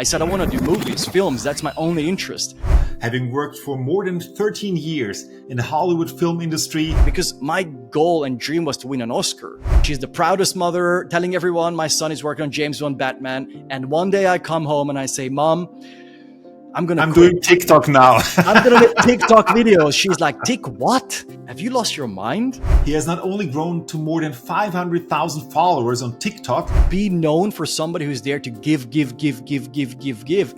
I said, I want to do movies, films. That's my only interest. Having worked for more than 13 years in the Hollywood film industry. Because my goal and dream was to win an Oscar. She's the proudest mother, telling everyone my son is working on James Bond Batman. And one day I come home and I say, Mom, I'm doing TikTok now. I'm going to make TikTok videos. She's like, Tick what? Have you lost your mind? He has not only grown to more than 500,000 followers on TikTok. Be known for somebody who's there to give,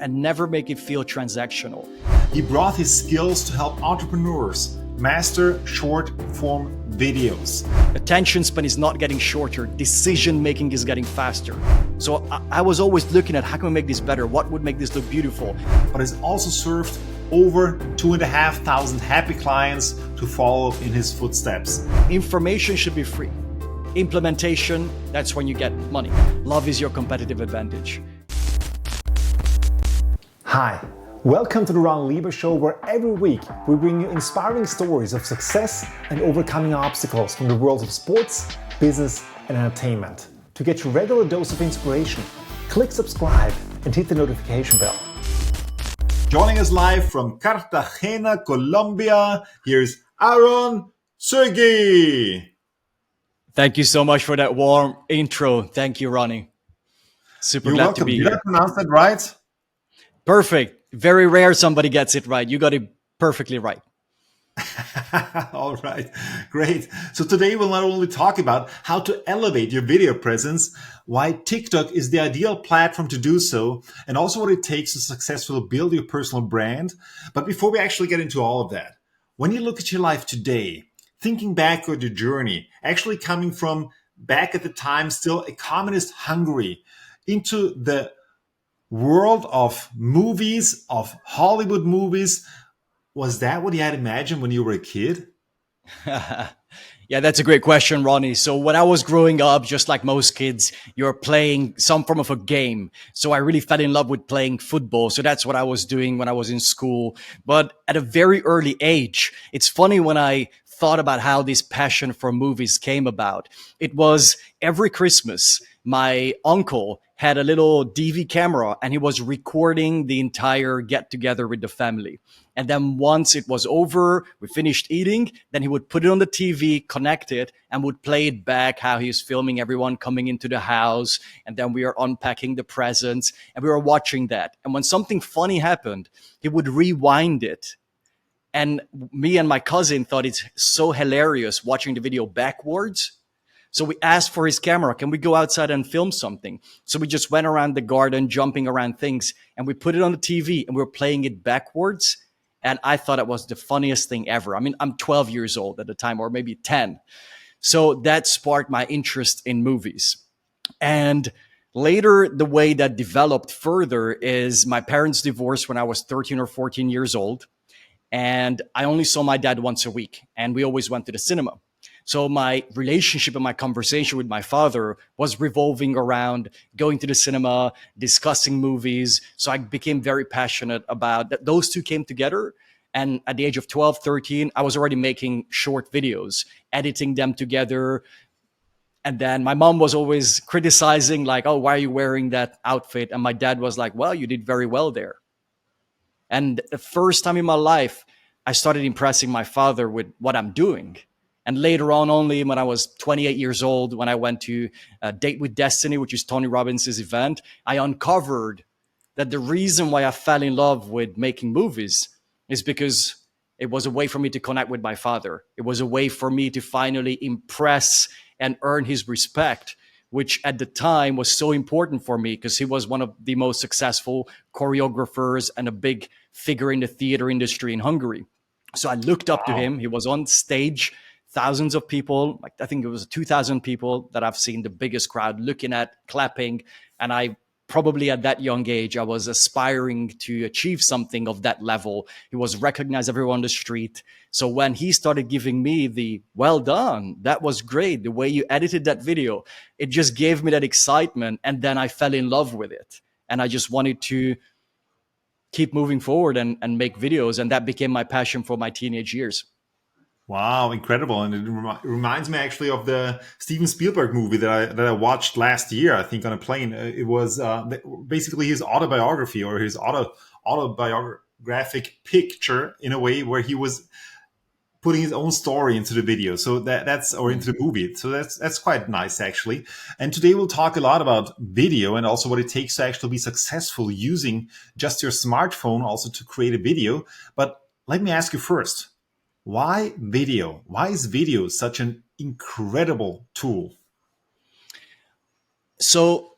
and never make it feel transactional. He brought his skills to help entrepreneurs master short-form videos. Attention span is not getting shorter. Decision making is getting faster. So I was always looking at how can we make this better? What would make this look beautiful? But has also served over 2,500 happy clients to follow in his footsteps. Information should be free. Implementation, that's when you get money. Love is your competitive advantage. Hi. Welcome to the Ronny Leber Show, where every week we bring you inspiring stories of success and overcoming obstacles from the worlds of sports, business, and entertainment. To get your regular dose of inspiration, click subscribe and hit the notification bell. Joining us live from Cartagena, Colombia, here's Aron Sögi. Thank you so much for that warm intro. Thank you, Ronny. Super You're glad welcome. to be Did here. I pronounce that right? Perfect. Very rare somebody gets it right. You got it perfectly right. All right, great. So today we'll not only talk about how to elevate your video presence, why TikTok is the ideal platform to do so, and also what it takes to successfully build your personal brand. But before we actually get into all of that, when you look at your life today, thinking back on your journey, actually coming from back at the time still a communist Hungary into the world of movies, of Hollywood movies, was that what you had imagined when you were a kid? Yeah, that's a great question, Ronny. So when I was growing up, just like most kids, you're playing some form of a game. So I really fell in love with playing football. So that's what I was doing when I was in school. But at a very early age, it's funny when I thought about how this passion for movies came about. It was every Christmas, my uncle had a little DV camera and he was recording the entire get together with the family. And then once it was over, we finished eating, then he would put it on the TV, connect it, and would play it back how he was filming everyone coming into the house. And then we are unpacking the presents and we were watching that. And when something funny happened, he would rewind it. And me and my cousin thought it's so hilarious watching the video backwards. So we asked for his camera, can we go outside and film something? So we just went around the garden, jumping around things, and we put it on the TV and we were playing it backwards. And I thought it was the funniest thing ever. I mean, I'm 12 years old at the time, or maybe 10. So that sparked my interest in movies. And later, the way that developed further is my parents divorced when I was 13 or 14 years old. And I only saw my dad once a week, and we always went to the cinema. So my relationship and my conversation with my father was revolving around going to the cinema, discussing movies. So I became very passionate about that. Those two came together. And at the age of 12, 13, I was already making short videos, editing them together. And then my mom was always criticizing, like, oh, why are you wearing that outfit? And my dad was like, well, you did very well there. And the first time in my life, I started impressing my father with what I'm doing. And later on, only when I was 28 years old, when I went to Date with Destiny, which is Tony Robbins' event, I uncovered that the reason why I fell in love with making movies is because it was a way for me to connect with my father. It was a way for me to finally impress and earn his respect, which at the time was so important for me because he was one of the most successful choreographers and a big figure in the theater industry in Hungary. So I looked up to him. He was on stage, thousands of people, like I think it was 2,000 people that I've seen, the biggest crowd looking at, clapping. And I probably at that young age, I was aspiring to achieve something of that level. He was recognized everywhere on the street. So when he started giving me the well done, that was great. The way you edited that video, it just gave me that excitement. And then I fell in love with it. And I just wanted to keep moving forward and make videos. And that became my passion for my teenage years. Wow, incredible! And it reminds me actually of the Steven Spielberg movie that I watched last year. I think on a plane. It was basically his autobiography or his autobiographic picture in a way where he was putting his own story into the video. So that's or into the movie. So that's quite nice actually. And today we'll talk a lot about video and also what it takes to actually be successful using just your smartphone also to create a video. But let me ask you first. Why video? Why is video such an incredible tool? So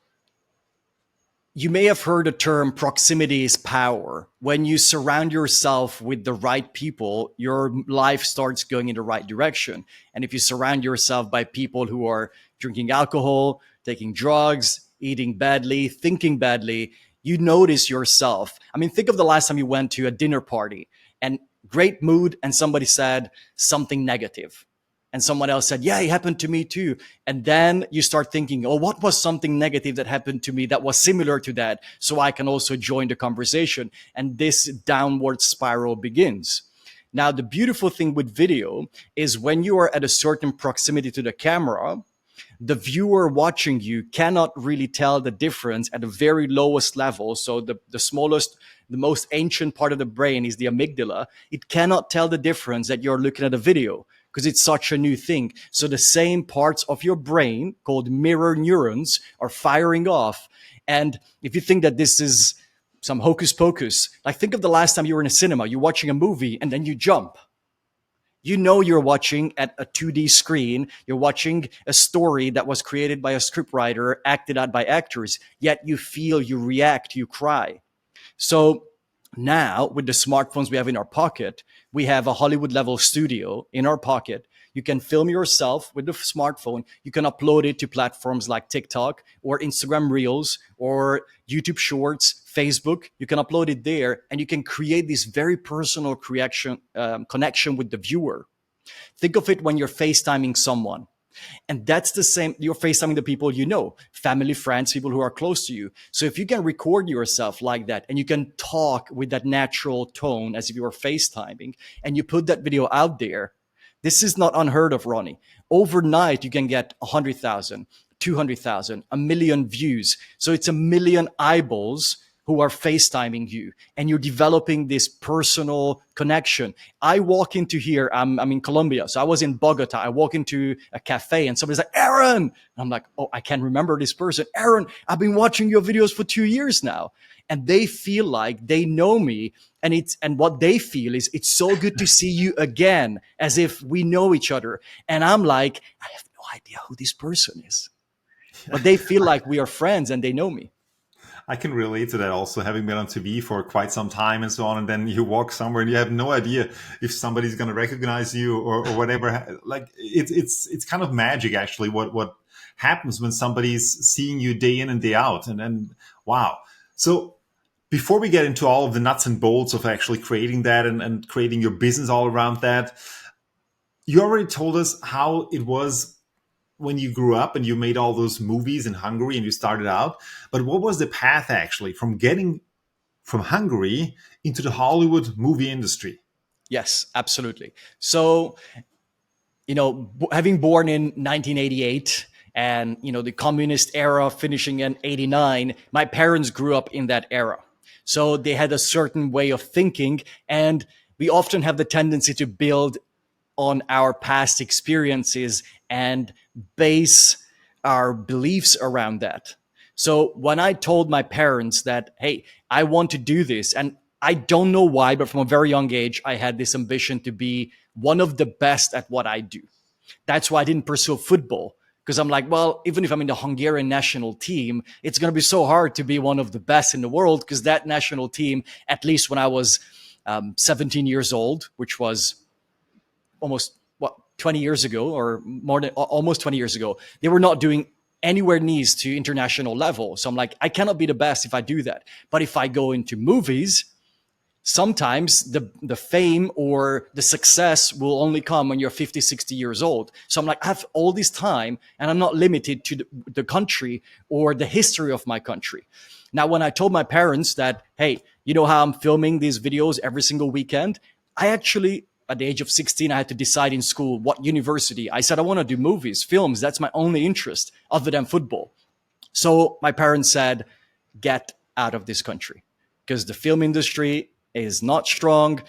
you may have heard the term proximity is power. When you surround yourself with the right people, your life starts going in the right direction. And if you surround yourself by people who are drinking alcohol, taking drugs, eating badly, thinking badly, you notice yourself. I mean, think of the last time you went to a dinner party and great mood and somebody said something negative. And someone else said, yeah, it happened to me too. And then you start thinking, oh, what was something negative that happened to me that was similar to that? So I can also join the conversation. And this downward spiral begins. Now, the beautiful thing with video is when you are at a certain proximity to the camera, the viewer watching you cannot really tell the difference at the very lowest level. So the smallest, the most ancient part of the brain is the amygdala. It cannot tell the difference that you're looking at a video, because it's such a new thing. So the same parts of your brain called mirror neurons are firing off. And if you think that this is some hocus pocus, like think of the last time you were in a cinema, you're watching a movie and then you jump. You know you're watching at a 2D screen. You're watching a story that was created by a scriptwriter, acted out by actors, yet you feel, you react, you cry. So now, with the smartphones we have in our pocket, we have a Hollywood level studio in our pocket. You can film yourself with the smartphone. You can upload it to platforms like TikTok or Instagram Reels or YouTube Shorts, Facebook. You can upload it there and you can create this very personal connection with the viewer. Think of it when you're FaceTiming someone. And that's the same, you're FaceTiming the people you know, family, friends, people who are close to you. So if you can record yourself like that and you can talk with that natural tone as if you were FaceTiming and you put that video out there, this is not unheard of, Ronnie. Overnight, you can get 100,000, 200,000, a million views. So it's a million eyeballs who are FaceTiming you and you're developing this personal connection. I walk into here, I'm in Colombia. So I was in Bogota. I walk into a cafe and somebody's like, Aron. And I'm like, oh, I can't remember this person. Aron, I've been watching your videos for 2 years now. And they feel like they know me. And what they feel is it's so good to see you again, as if we know each other. And I'm like, I have no idea who this person is. But they feel like we are friends and they know me. I can relate to that also, having been on TV for quite some time and so on. And then you walk somewhere and you have no idea if somebody's going to recognize you or whatever. Like it's kind of magic, actually, what happens when somebody's seeing you day in and day out. And wow. So before we get into all of the nuts and bolts of actually creating that and creating your business all around that, you already told us how it was when you grew up and you made all those movies in Hungary and you started out. But what was the path actually from getting from Hungary into the Hollywood movie industry? Yes, absolutely. So, having born in 1988 and, the communist era finishing in 89, my parents grew up in that era. So they had a certain way of thinking, and we often have the tendency to build on our past experiences and base our beliefs around that. So when I told my parents that, hey, I want to do this, and I don't know why, but from a very young age, I had this ambition to be one of the best at what I do. That's why I didn't pursue football, because I'm like, well, even if I'm in the Hungarian national team, it's going to be so hard to be one of the best in the world, because that national team, at least when I was 17 years old, which was almost 20 years ago, or more than almost 20 years ago, they were not doing anywhere near to international level. So I'm like, I cannot be the best if I do that. But if I go into movies, sometimes the fame or the success will only come when you're 50, 60 years old. So I'm like, I have all this time and I'm not limited to the country or the history of my country. Now, when I told my parents that, hey, you know how I'm filming these videos every single weekend, I actually at the age of 16, I had to decide in school what university. I said, I want to do movies, films. That's my only interest other than football. So my parents said, get out of this country because the film industry is not strong.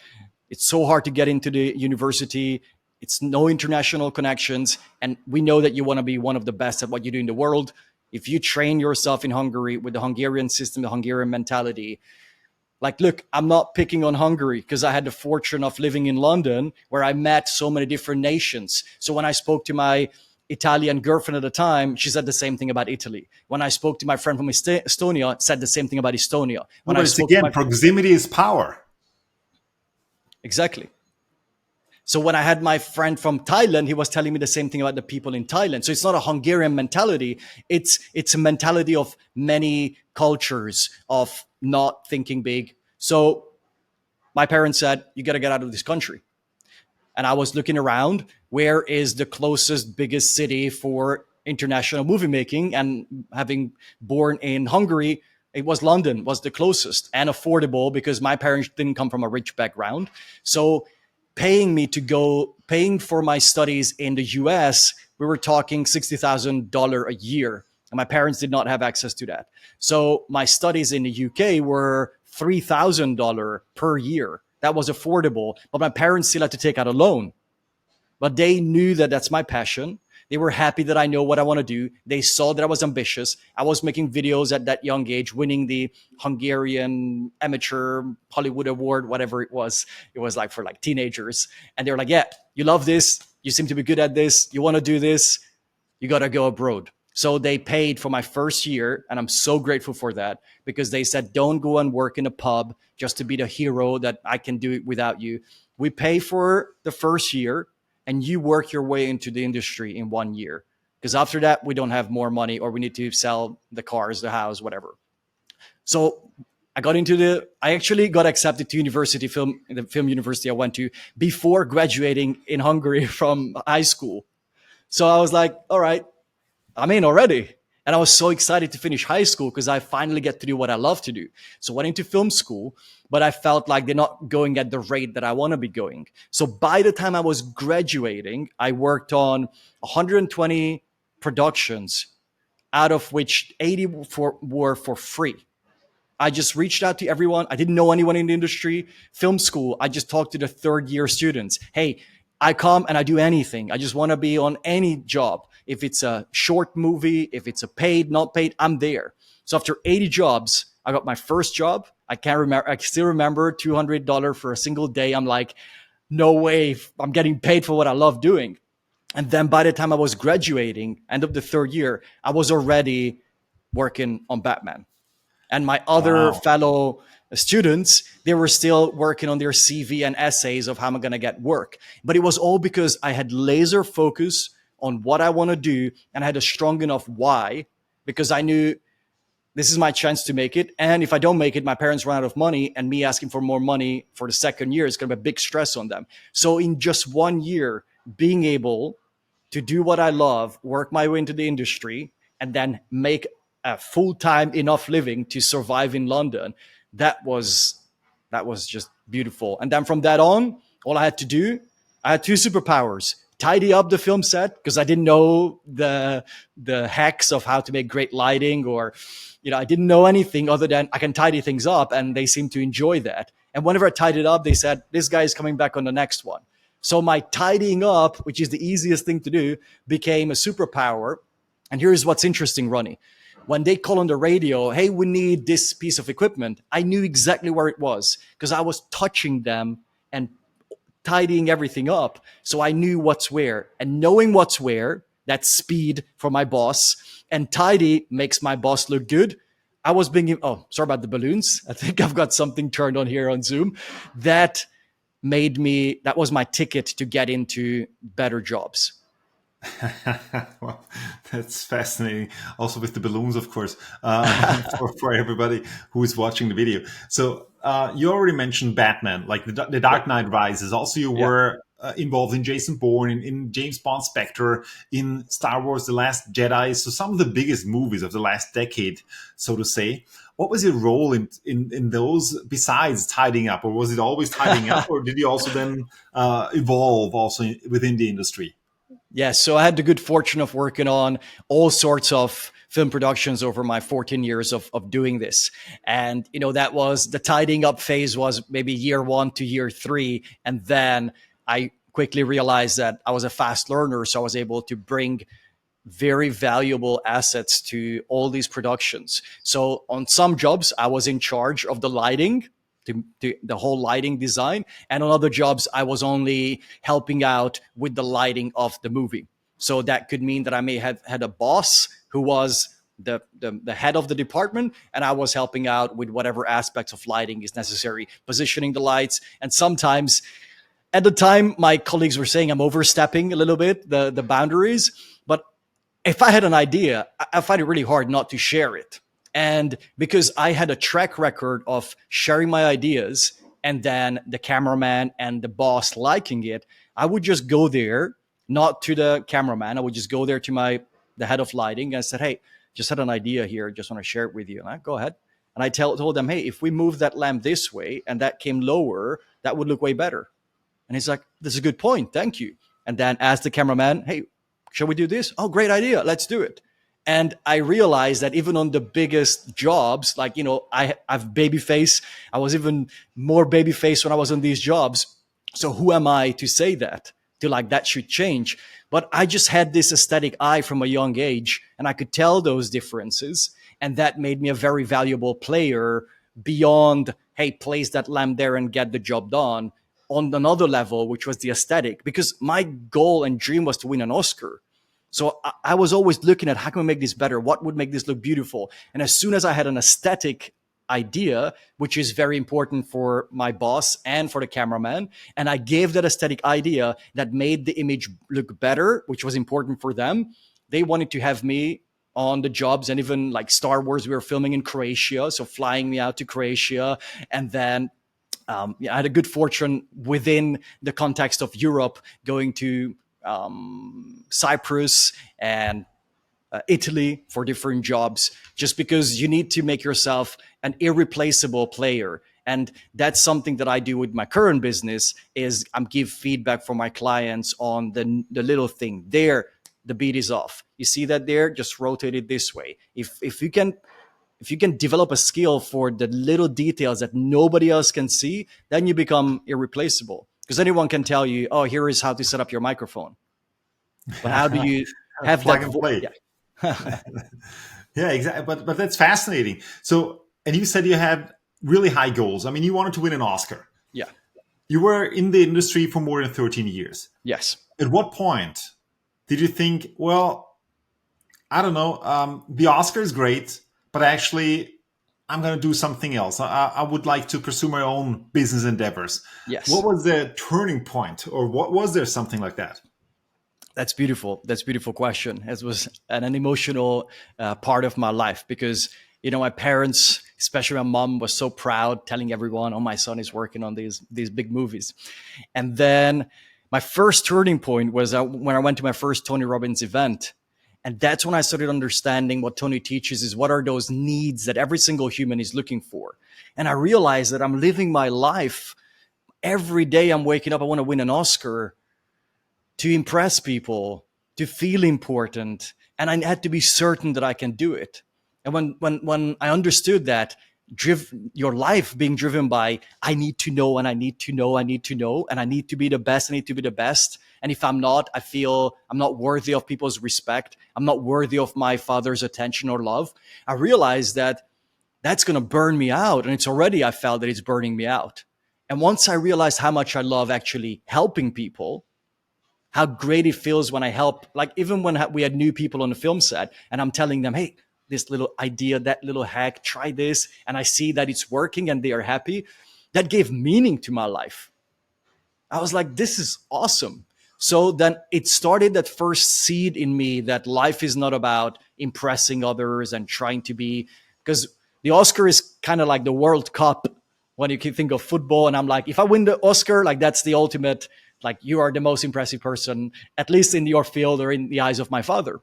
It's so hard to get into the university. It's no international connections. And we know that you want to be one of the best at what you do in the world. If you train yourself in Hungary with the Hungarian system, the Hungarian mentality, like, look, I'm not picking on Hungary because I had the fortune of living in London where I met so many different nations. So when I spoke to my Italian girlfriend at the time, she said the same thing about Italy. When I spoke to my friend from Estonia, said the same thing about Estonia. When But I it's spoke again, proximity is power. Exactly. So when I had my friend from Thailand, he was telling me the same thing about the people in Thailand. So it's not a Hungarian mentality. It's a mentality of many cultures of not thinking big. So my parents said, you got to get out of this country. And I was looking around, where is the closest, biggest city for international movie making? And having born in Hungary, it was London was the closest and affordable because my parents didn't come from a rich background. So paying for my studies in the US, we were talking $60,000 a year. And my parents did not have access to that. So my studies in the UK were $3,000 per year. That was affordable, but my parents still had to take out a loan. But they knew that that's my passion. They were happy that I know what I want to do. They saw that I was ambitious. I was making videos at that young age, winning the Hungarian Amateur Hollywood Award, whatever it was. It was like for like teenagers. And they were like, yeah, you love this. You seem to be good at this. You want to do this. You got to go abroad. So they paid for my first year. And I'm so grateful for that because they said, don't go and work in a pub just to be the hero that I can do it without you. We pay for the first year and you work your way into the industry in 1 year. Because after that, we don't have more money or we need to sell the cars, the house, whatever. So I actually got accepted to the film university I went to before graduating in Hungary from high school. So I was like, all right, I'm in already. And I was so excited to finish high school because I finally get to do what I love to do. So I went into film school, but I felt like they're not going at the rate that I want to be going. So by the time I was graduating, I worked on 120 productions, out of which 80 were for free. I just reached out to everyone. I didn't know anyone in the industry. Film school, I just talked to the third year students. Hey, I come and I do anything. I just want to be on any job. If it's a short movie, if it's a paid, not paid, I'm there. So after 80 jobs, I got my first job. I still remember $200 for a single day. I'm like, no way, I'm getting paid for what I love doing. And then by the time I was graduating, end of the third year, I was already working on Batman. And my other fellow students, they were still working on their CV and essays of how I'm going to get work. But it was all because I had laser focus on what I want to do and I had a strong enough why, because I knew this is my chance to make it. And if I don't make it, my parents run out of money and me asking for more money for the second year is going to be a big stress on them. So in just 1 year, being able to do what I love, work my way into the industry, and then make a full-time enough living to survive in London, that was just beautiful. And then from that on, all I had to do, I had two superpowers: tidy up the film set, because I didn't know the hacks of how to make great lighting, or I didn't know anything other than I can tidy things up, and they seemed to enjoy that. And whenever I tidied it up, they said, this guy is coming back on the next one. So my tidying up, which is the easiest thing to do, became a superpower. And here's what's interesting, Ronny. When they call on the radio, hey, we need this piece of equipment, I knew exactly where it was because I was touching them and tidying everything up. So I knew what's where. And knowing what's where, that's speed for my boss. And tidy makes my boss look good. I was being, sorry about the balloons. I think I've got something turned on here on Zoom. That was my ticket to get into better jobs. Well, that's fascinating. Also with the balloons, of course, for everybody who is watching the video. So you already mentioned Batman, like the Dark Knight Rises. Also, you were involved in Jason Bourne, in James Bond Spectre, in Star Wars The Last Jedi. So some of the biggest movies of the last decade, so to say. What was your role in those besides tidying up, or was it always tidying up, or did you also then evolve also within the industry? Yes, so I had the good fortune of working on all sorts of film productions over my 14 years of doing this. And, that was the tidying up phase was maybe year 1 to year 3. And then I quickly realized that I was a fast learner. So I was able to bring very valuable assets to all these productions. So on some jobs, I was in charge of the lighting, to the whole lighting design. And on other jobs, I was only helping out with the lighting of the movie. So that could mean that I may have had a boss who was the head of the department, and I was helping out with whatever aspects of lighting is necessary, positioning the lights. And sometimes at the time, my colleagues were saying I'm overstepping a little bit the boundaries, but if I had an idea, I find it really hard not to share it. And because I had a track record of sharing my ideas and then the cameraman and the boss liking it, I would just go there, not to the cameraman. I would just go there to the head of lighting and I said, hey, just had an idea here. Just want to share it with you. And I go ahead. And I told them, hey, if we move that lamp this way and that came lower, that would look way better. And he's like, this is a good point. Thank you. And then asked the cameraman, hey, shall we do this? Oh, great idea. Let's do it. And I realized that even on the biggest jobs, like, I have baby face. I was even more baby face when I was on these jobs. So who am I to say that? To like, that should change. But I just had this aesthetic eye from a young age, and I could tell those differences. And that made me a very valuable player beyond, hey, place that lamp there and get the job done, on another level, which was the aesthetic. Because my goal and dream was to win an Oscar. So I was always looking at how can we make this better? What would make this look beautiful? And as soon as I had an aesthetic idea, which is very important for my boss and for the cameraman, and I gave that aesthetic idea that made the image look better, which was important for them, they wanted to have me on the jobs. And even like Star Wars, we were filming in Croatia, so flying me out to Croatia. And then I had a good fortune within the context of Europe, going to Cyprus and Italy for different jobs, just because you need to make yourself an irreplaceable player. And that's something that I do with my current business is I give feedback from my clients on the little thing. There, the beat is off. You see that there? Just rotate it this way. If you can develop a skill for the little details that nobody else can see, then you become irreplaceable. Because anyone can tell you, oh, here is how to set up your microphone. But how do you have plug that? and play? Yeah. Yeah, exactly. But that's fascinating. So, and you said you had really high goals. I mean, you wanted to win an Oscar. Yeah. You were in the industry for more than 13 years. Yes. At what point did you think, well, I don't know, the Oscar is great, but actually I'm going to do something else. I would like to pursue my own business endeavors. Yes. What was the turning point, or what was there something like that? That's beautiful. That's a beautiful question. It was an emotional part of my life because, my parents, especially my mom, was so proud telling everyone, oh, my son is working on these big movies. And then my first turning point was when I went to my first Tony Robbins event. And that's when I started understanding what Tony teaches is what are those needs that every single human is looking for. And I realized that I'm living my life. Every day I'm waking up, I want to win an Oscar, to impress people, to feel important. And I had to be certain that I can do it. And when I understood that, your life being driven by, I need to know, and I need to know, I need to know, and I need to be the best, I need to be the best. And if I'm not, I feel I'm not worthy of people's respect. I'm not worthy of my father's attention or love. I realized that that's going to burn me out. And I felt that it's burning me out. And once I realized how much I love actually helping people, how great it feels when I help, like even when we had new people on the film set and I'm telling them, hey, this little idea, that little hack, try this. And I see that it's working and they are happy. That gave meaning to my life. I was like, this is awesome. So then it started that first seed in me that life is not about impressing others and trying to be, because the Oscar is kind of like the World Cup when you can think of football. And I'm like, if I win the Oscar, like that's the ultimate, like you are the most impressive person, at least in your field or in the eyes of my father.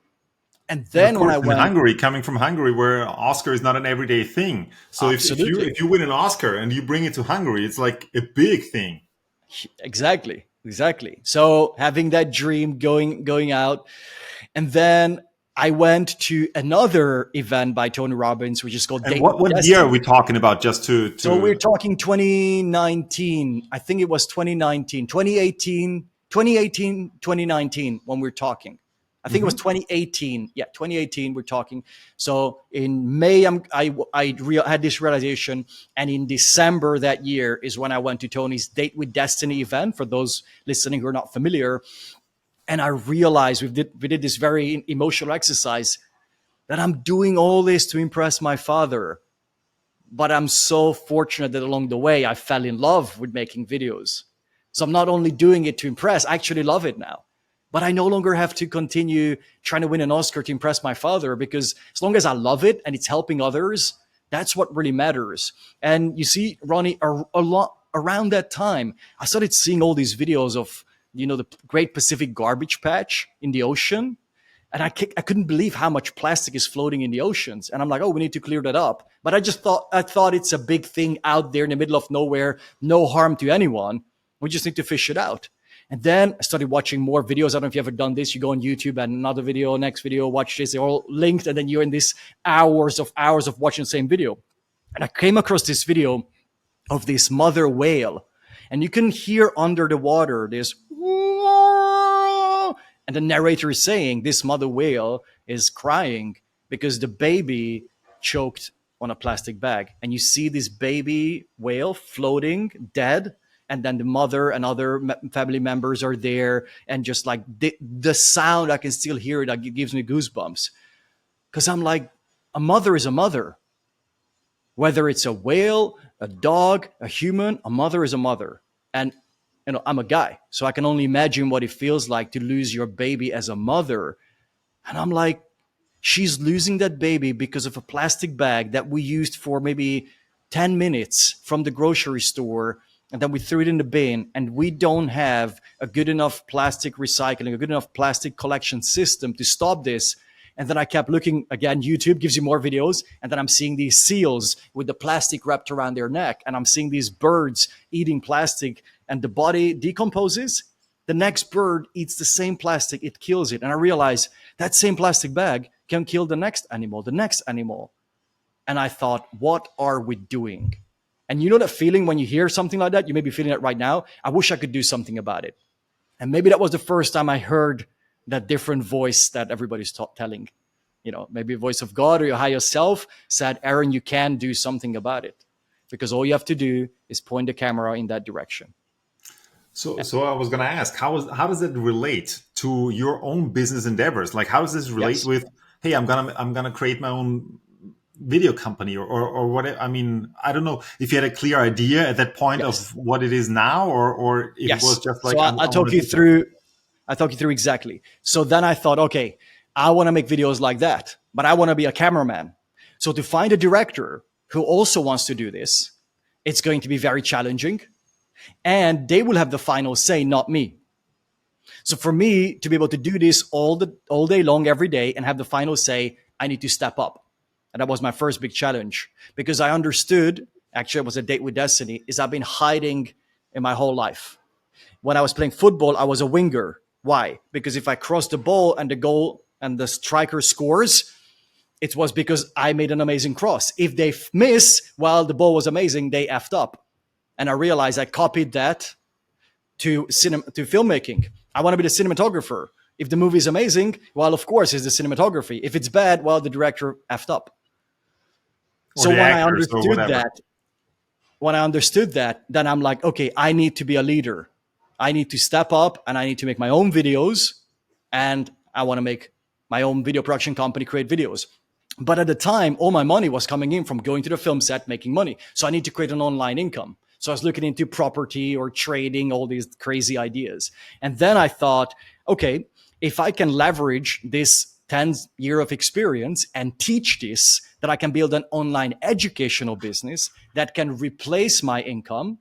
And And of then when course, I in went, Hungary, coming from Hungary, where Oscar is not an everyday thing. So absolutely, if you win an Oscar and you bring it to Hungary, it's like a big thing. exactly. So having that dream, going out, and then I went to another event by Tony Robbins, which is called And Date with what year are we Destiny. talking about? Just So we're to talking 2019. I think it was 2019, 2018, 2018, 2019 when we're talking. I think it was Mhm. 2018. Yeah, 2018 we're talking. So in May, had this realization. And in December that year is when I went to Tony's Date with Destiny event, for those listening who are not familiar. And I realized we did this very emotional exercise, that I'm doing all this to impress my father. But I'm so fortunate that along the way, I fell in love with making videos. So I'm not only doing it to impress, I actually love it now. But I no longer have to continue trying to win an Oscar to impress my father, because as long as I love it and it's helping others, that's what really matters. And you see, Ronnie, a lot around that time, I started seeing all these videos of, the Great Pacific Garbage Patch in the ocean. And I couldn't believe how much plastic is floating in the oceans. And I'm like, oh, we need to clear that up. But I thought it's a big thing out there in the middle of nowhere, no harm to anyone. We just need to fish it out. And then I started watching more videos. I don't know if you've ever done this. You go on YouTube and another video, next video, watch this. They're all linked. And then you're in this hours of watching the same video. And I came across this video of this mother whale. And you can hear under the water this, and the narrator is saying this mother whale is crying because the baby choked on a plastic bag. And you see this baby whale floating dead. And then the mother and other family members are there. And just like the sound, I can still hear it. It gives me goosebumps. Because I'm like, a mother is a mother. Whether it's a whale, a dog, a human, a mother is a mother. And I'm a guy, so I can only imagine what it feels like to lose your baby as a mother. And I'm like, she's losing that baby because of a plastic bag that we used for maybe 10 minutes from the grocery store. And then we threw it in the bin, and we don't have a good enough plastic recycling, a good enough plastic collection system to stop this. And then I kept looking again. YouTube gives you more videos. And then I'm seeing these seals with the plastic wrapped around their neck. And I'm seeing these birds eating plastic, and the body decomposes. The next bird eats the same plastic. It kills it. And I realize that same plastic bag can kill the next animal, the next animal. And I thought, what are we doing? And you know that feeling when you hear something like that? You may be feeling it right now. I wish I could do something about it. And maybe that was the first time I heard that different voice that everybody's telling. Maybe a voice of God or your higher self said, Aaron, you can do something about it. Because all you have to do is point the camera in that direction. So I was going to ask, how does it relate to your own business endeavors? Like, how does this relate Yes. with, hey, I'm gonna create my own video company or what? I mean, I don't know if you had a clear idea at that point Yes. of what it is now, or if it was Yes. just like So I I'll talk want to you do through. I talk you through exactly. So then I thought, okay, I want to make videos like that, but I want to be a cameraman. So to find a director who also wants to do this, it's going to be very challenging, and they will have the final say, not me. So for me to be able to do this all day long, every day, and have the final say, I need to step up. And that was my first big challenge, because I understood, actually it was a date with destiny, is I've been hiding in my whole life. When I was playing football, I was a winger. Why? Because if I cross the ball and the goal and the striker scores, it was because I made an amazing cross. If they miss while the ball was amazing, they effed up. And I realized I copied that to filmmaking. I want to be the cinematographer. If the movie is amazing, well, of course, it's the cinematography. If it's bad, well, the director effed up. or So the actors or whatever. when I understood that, then I'm like, okay, I need to be a leader. I need to step up, and I need to make my own videos, and I want to make my own video production company, create videos. But at the time, all my money was coming in from going to the film set, making money. So I need to create an online income. So I was looking into property or trading, all these crazy ideas. And then I thought, okay, if I can leverage this 10 year of experience and teach this, that I can build an online educational business that can replace my income,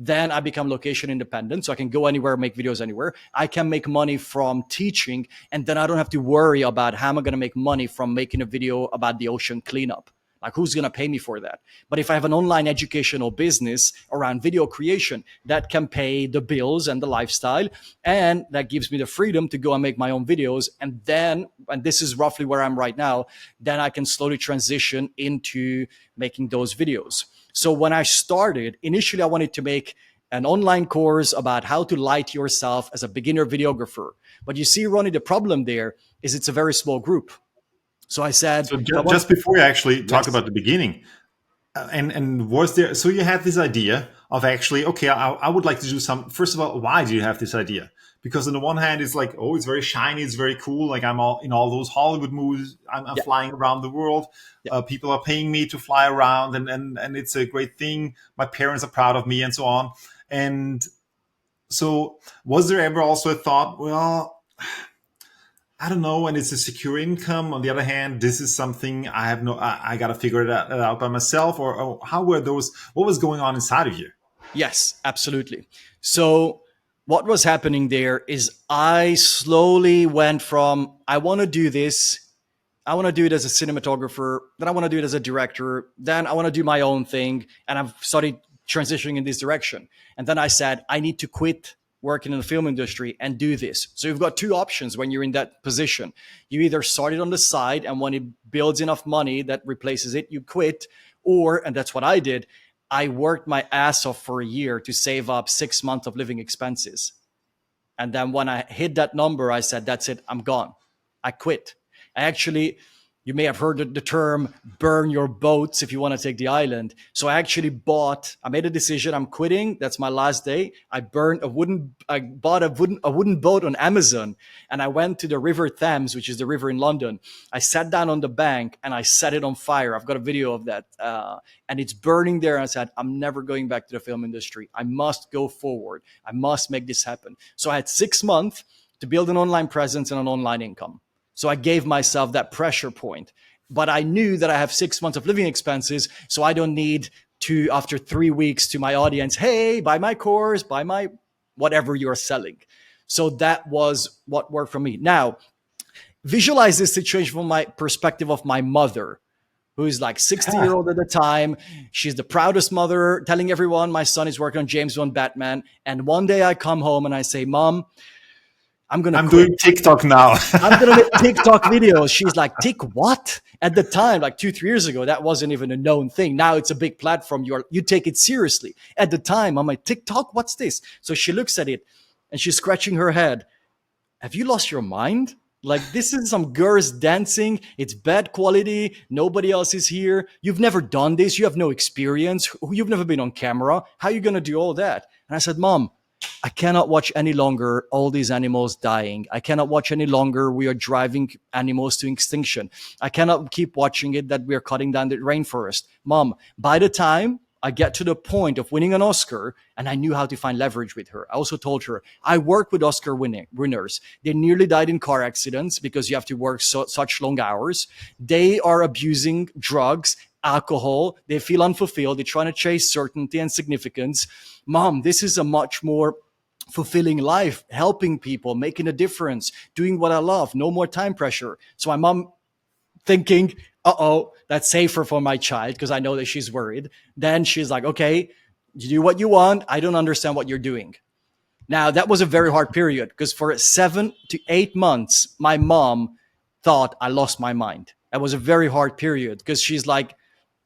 Then I become location independent. So I can go anywhere, make videos anywhere. I can make money from teaching. And then I don't have to worry about how am I going to make money from making a video about the ocean cleanup. Like, who's going to pay me for that? But if I have an online educational business around video creation, that can pay the bills and the lifestyle. And that gives me the freedom to go and make my own videos. And then, and this is roughly where I'm right now, then I can slowly transition into making those videos. So when I started, initially I wanted to make an online course about how to light yourself as a beginner videographer. But you see, Ronnie, the problem there is it's a very small group. So I said, so just before you actually talk Yes. about the beginning, and was there, so you had this idea of actually, okay, I would like to do some, first of all, why do you have this idea? Because on the one hand, it's like, oh, it's very shiny, it's very cool. Like I'm all in all those Hollywood movies, I'm flying around the world. People are paying me to fly around, and it's a great thing. My parents are proud of me and so on. And so was there ever also a thought, well, I don't know, and it's a secure income. On the other hand, this is something I got to figure it out by myself, or how were those, what was going on inside of you? Yes, absolutely. So what was happening there is I slowly went from, I want to do this. I want to do it as a cinematographer. Then I want to do it as a director. Then I want to do my own thing. And I've started transitioning in this direction. And then I said, I need to quit working in the film industry and do this. So you've got two options when you're in that position. You either start it on the side, and when it builds enough money that replaces it, you quit. Or, and that's what I did, I worked my ass off for a year to save up 6 months of living expenses. And then when I hit that number, I said, that's it, I'm gone. I quit. I actually, you may have heard the term burn your boats if you want to take the island. So I actually I made a decision, I'm quitting. That's my last day. I bought a wooden boat on Amazon, and I went to the River Thames, which is the river in London. I sat down on the bank and I set it on fire. I've got a video of that. And it's burning there. And I said, I'm never going back to the film industry. I must go forward. I must make this happen. So I had 6 months to build an online presence and an online income. So I gave myself that pressure point, but I knew that I have 6 months of living expenses. So I don't need to, after 3 weeks, to my audience, hey, buy my course, buy my whatever you're selling. So that was what worked for me. Now, visualize this situation from my perspective of my mother, who is like 60-year-old at the time. She's the proudest mother, telling everyone my son is working on James Bond, Batman. And one day I come home and I say, Mom, I'm doing TikTok now. I'm going to make TikTok videos. She's like, Tick what? At the time, like 2-3 years ago, that wasn't even a known thing. Now it's a big platform. You take it seriously. At the time, I'm like, TikTok, what's this? So she looks at it and she's scratching her head. Have you lost your mind? Like, this is some girls dancing. It's bad quality. Nobody else is here. You've never done this. You have no experience. You've never been on camera. How are you going to do all that? And I said, Mom, I cannot watch any longer all these animals dying. I cannot watch any longer we are driving animals to extinction. I cannot keep watching it that we are cutting down the rainforest. Mom, by the time I get to the point of winning an Oscar, and I knew how to find leverage with her. I also told her, I work with Oscar winners. They nearly died in car accidents because you have to work such long hours. They are abusing drugs, alcohol. They feel unfulfilled. They're trying to chase certainty and significance. Mom, this is a much more fulfilling life, helping people, making a difference, doing what I love, no more time pressure. So my mom thinking, that's safer for my child because I know that she's worried. Then she's like, okay, you do what you want. I don't understand what you're doing. Now, that was a very hard period because for 7 to 8 months, my mom thought I lost my mind. That was a very hard period because she's like,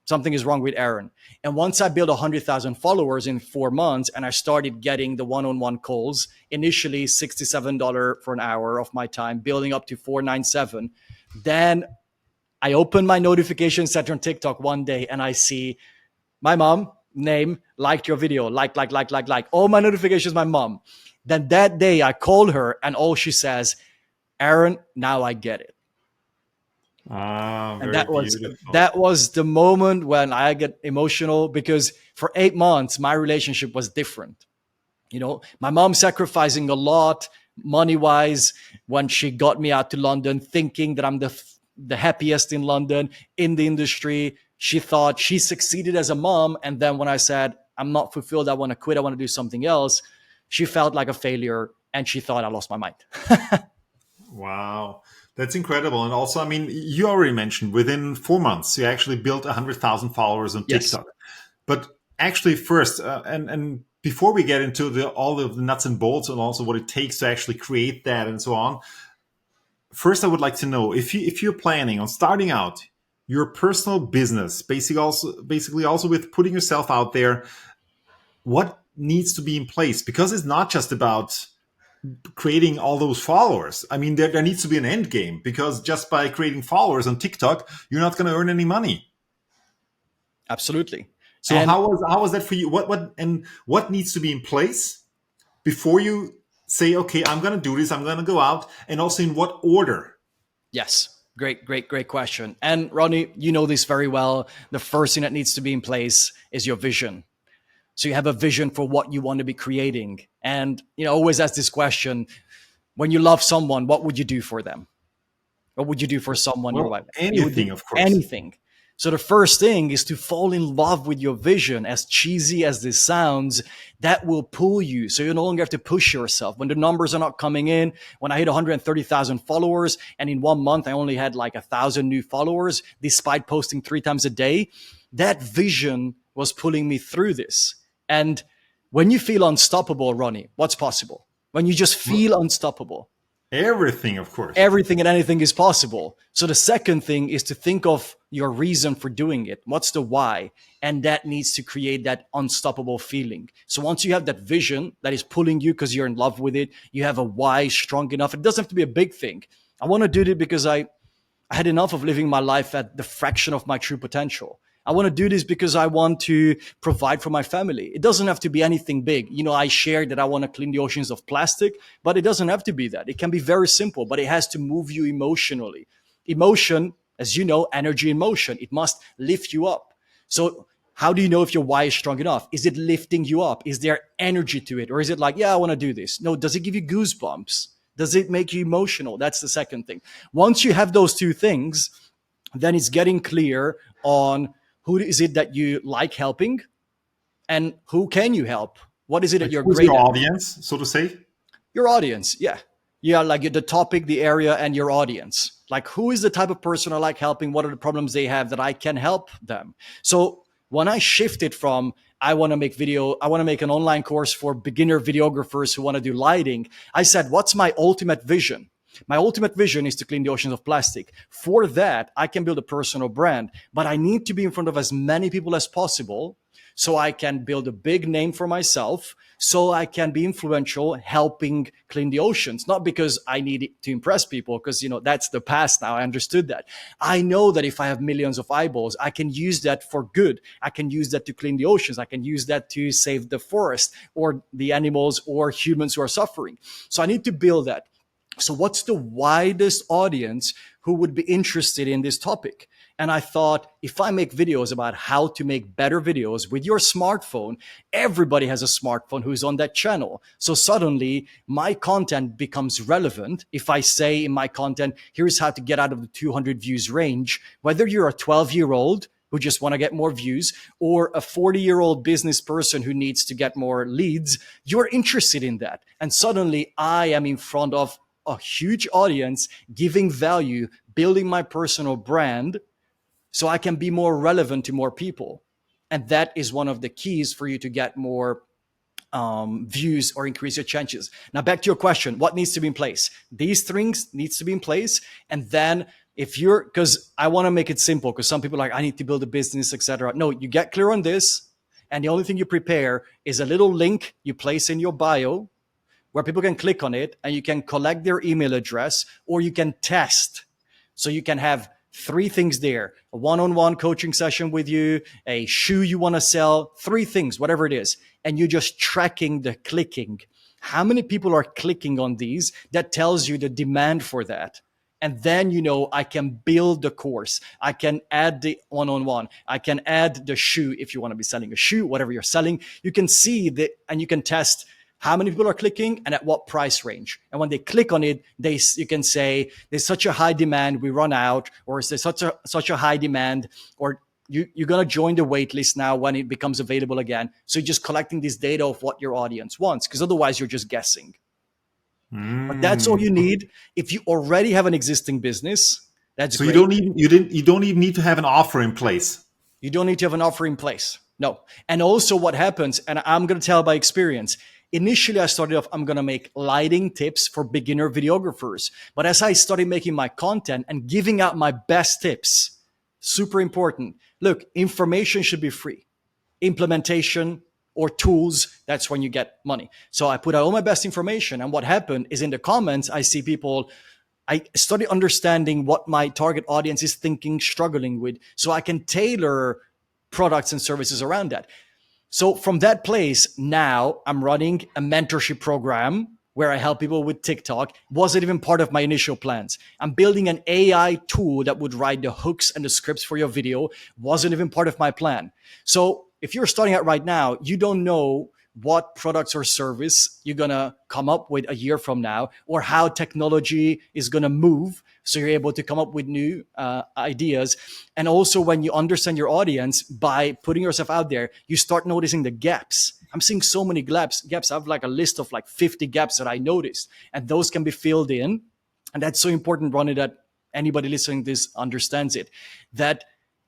something is wrong with Aron. And once I built 100,000 followers in 4 months and I started getting the one-on-one calls, initially $67 for an hour of my time, building up to $497, then I opened my notification center on TikTok one day and I see my mom, name, liked your video, like. All my notifications, my mom. Then that day I called her and all she says, Aron, now I get it. And that was the moment when I get emotional because for 8 months, my relationship was different. You know, my mom sacrificing a lot money-wise when she got me out to London, thinking that I'm the happiest in London in the industry. She thought she succeeded as a mom. And then when I said, I'm not fulfilled. I want to quit. I want to do something else. She felt like a failure and she thought I lost my mind. Wow. That's incredible. And also, I mean, you already mentioned within 4 months, you actually built 100,000 followers on Yes. TikTok. But actually first, and before we get into all of the nuts and bolts and also what it takes to actually create that and so on, first, I would like to know if you're planning on starting out your personal business, basically also with putting yourself out there, what needs to be in place? Because it's not just about creating all those followers. I mean, there needs to be an end game, because just by creating followers on TikTok, you're not going to earn any money. Absolutely. So And how was that for you? What needs to be in place before you say, okay, I'm going to do this, I'm going to go out, and also in what order? yes, great question. And Ronnie, you know this very well. The first thing that needs to be in place is your vision. So you have a vision for what you want to be creating. And, always ask this question: when you love someone, what would you do for them? What would you do for someone you Well, love? You would anything, do of course. anything. So the first thing is to fall in love with your vision. As cheesy as this sounds, that will pull you. So you no longer have to push yourself. When the numbers are not coming in, when I hit 130,000 followers, and in 1 month I only had like 1,000 new followers, despite posting 3 times a day, that vision was pulling me through this. And when you feel unstoppable, Ronnie, what's possible? When you just feel unstoppable, Everything, of course. everything and anything is possible. So the second thing is to think of your reason for doing it. What's the why? And that needs to create that unstoppable feeling. So once you have that vision that is pulling you because you're in love with it, you have a why strong enough. It doesn't have to be a big thing. I want to do it because I had enough of living my life at the fraction of my true potential. I want to do this because I want to provide for my family. It doesn't have to be anything big. I shared that I want to clean the oceans of plastic, but it doesn't have to be that. It can be very simple, but it has to move you emotionally. Emotion, as you know, energy in motion. It must lift you up. So how do you know if your why is strong enough? Is it lifting you up? Is there energy to it? Or is it like, yeah, I want to do this? No, does it give you goosebumps? Does it make you emotional? That's the second thing. Once you have those two things, then it's getting clear on who is it that you like helping and who can you help? What is it that you're Who's great your at? audience, so to say? Your audience, yeah. Yeah, like the topic, the area, and your audience. Like, who is the type of person I like helping? What are the problems they have that I can help them? So when I shifted from I want to make an online course for beginner videographers who want to do lighting, I said, what's my ultimate vision? My ultimate vision is to clean the oceans of plastic. For that, I can build a personal brand, but I need to be in front of as many people as possible so I can build a big name for myself, so I can be influential helping clean the oceans. Not because I need to impress people, because, that's the past now. I understood that. I know that if I have millions of eyeballs, I can use that for good. I can use that to clean the oceans. I can use that to save the forest or the animals or humans who are suffering. So I need to build that. So what's the widest audience who would be interested in this topic? And I thought, if I make videos about how to make better videos with your smartphone, everybody has a smartphone who's on that channel. So suddenly my content becomes relevant. If I say in my content, here's how to get out of the 200 views range, whether you're a 12-year-old who just want to get more views or a 40-year-old business person who needs to get more leads, you're interested in that. And suddenly I am in front of a huge audience, giving value, building my personal brand so I can be more relevant to more people. And that is one of the keys for you to get more views or increase your chances. Now, back to your question, what needs to be in place? These things needs to be in place. And then because I want to make it simple, because some people are like, I need to build a business, etc. No, you get clear on this. And the only thing you prepare is a little link you place in your bio where people can click on it and you can collect their email address, or you can test. So you can have 3 things there: a one-on-one coaching session with you, a shoe you want to sell, 3 things, whatever it is. And you're just tracking the clicking. How many people are clicking on these? That tells you the demand for that. And then, I can build the course. I can add the one-on-one. I can add the shoe. If you want to be selling a shoe, whatever you're selling, you can see and you can test how many people are clicking and at what price range. And when they click on it, you can say, there's such a high demand, we run out, or is there such a high demand, or you're going to join the wait list now when it becomes available again. So you're just collecting this data of what your audience wants, because otherwise you're just guessing. But that's all you need. If you already have an existing business, that's So great. you don't even need to have an offer in place. You don't need to have an offer in place. No. And also what happens, and I'm going to tell by experience, initially I started off, I'm going to make lighting tips for beginner videographers. But as I started making my content and giving out my best tips, super important. Look, information should be free. Implementation or tools, that's when you get money. So I put out all my best information. And what happened is in the comments, I see people, I started understanding what my target audience is thinking, struggling with, so I can tailor products and services around that. So from that place, now I'm running a mentorship program where I help people with TikTok. Wasn't even part of my initial plans. I'm building an AI tool that would write the hooks and the scripts for your video. Wasn't even part of my plan. So if you're starting out right now, you don't know what products or service you're going to come up with a year from now, or how technology is going to move. So you're able to come up with new ideas. And also when you understand your audience by putting yourself out there, you start noticing the gaps. I'm seeing so many gaps. I have like a list of like 50 gaps that I noticed, and those can be filled in. And that's so important, Ronny, that anybody listening to this understands it, that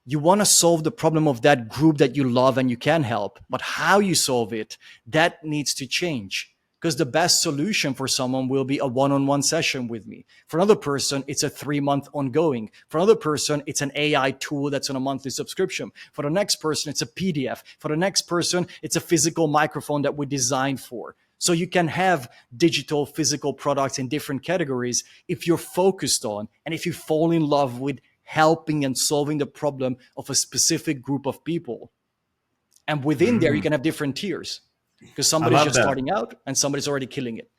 you want to solve the problem of that group that you love and you can help, but how you solve it, that needs to change. Because the best solution for someone will be a one-on-one session with me. For another person, it's a 3-month ongoing. For another person, it's an AI tool that's on a monthly subscription. For the next person, it's a PDF. For the next person, it's a physical microphone that we designed for. So you can have digital, physical products in different categories if you're focused on, and if you fall in love with helping and solving the problem of a specific group of people. And within there, you can have different tiers, because somebody's just starting out and somebody's already killing it.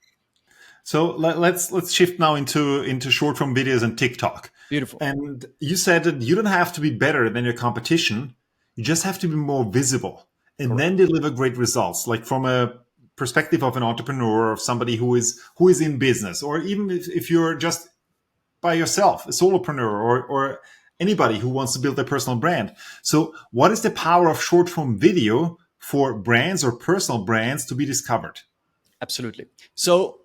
So let's shift now into short form videos and TikTok. Beautiful. And you said that you don't have to be better than your competition. You just have to be more visible and Correct. then deliver great results. Like from a perspective of an entrepreneur, of somebody who is in business, or even if you're just by yourself, a solopreneur, or anybody who wants to build their personal brand. So what is the power of short form video for brands or personal brands to be discovered? Absolutely. So,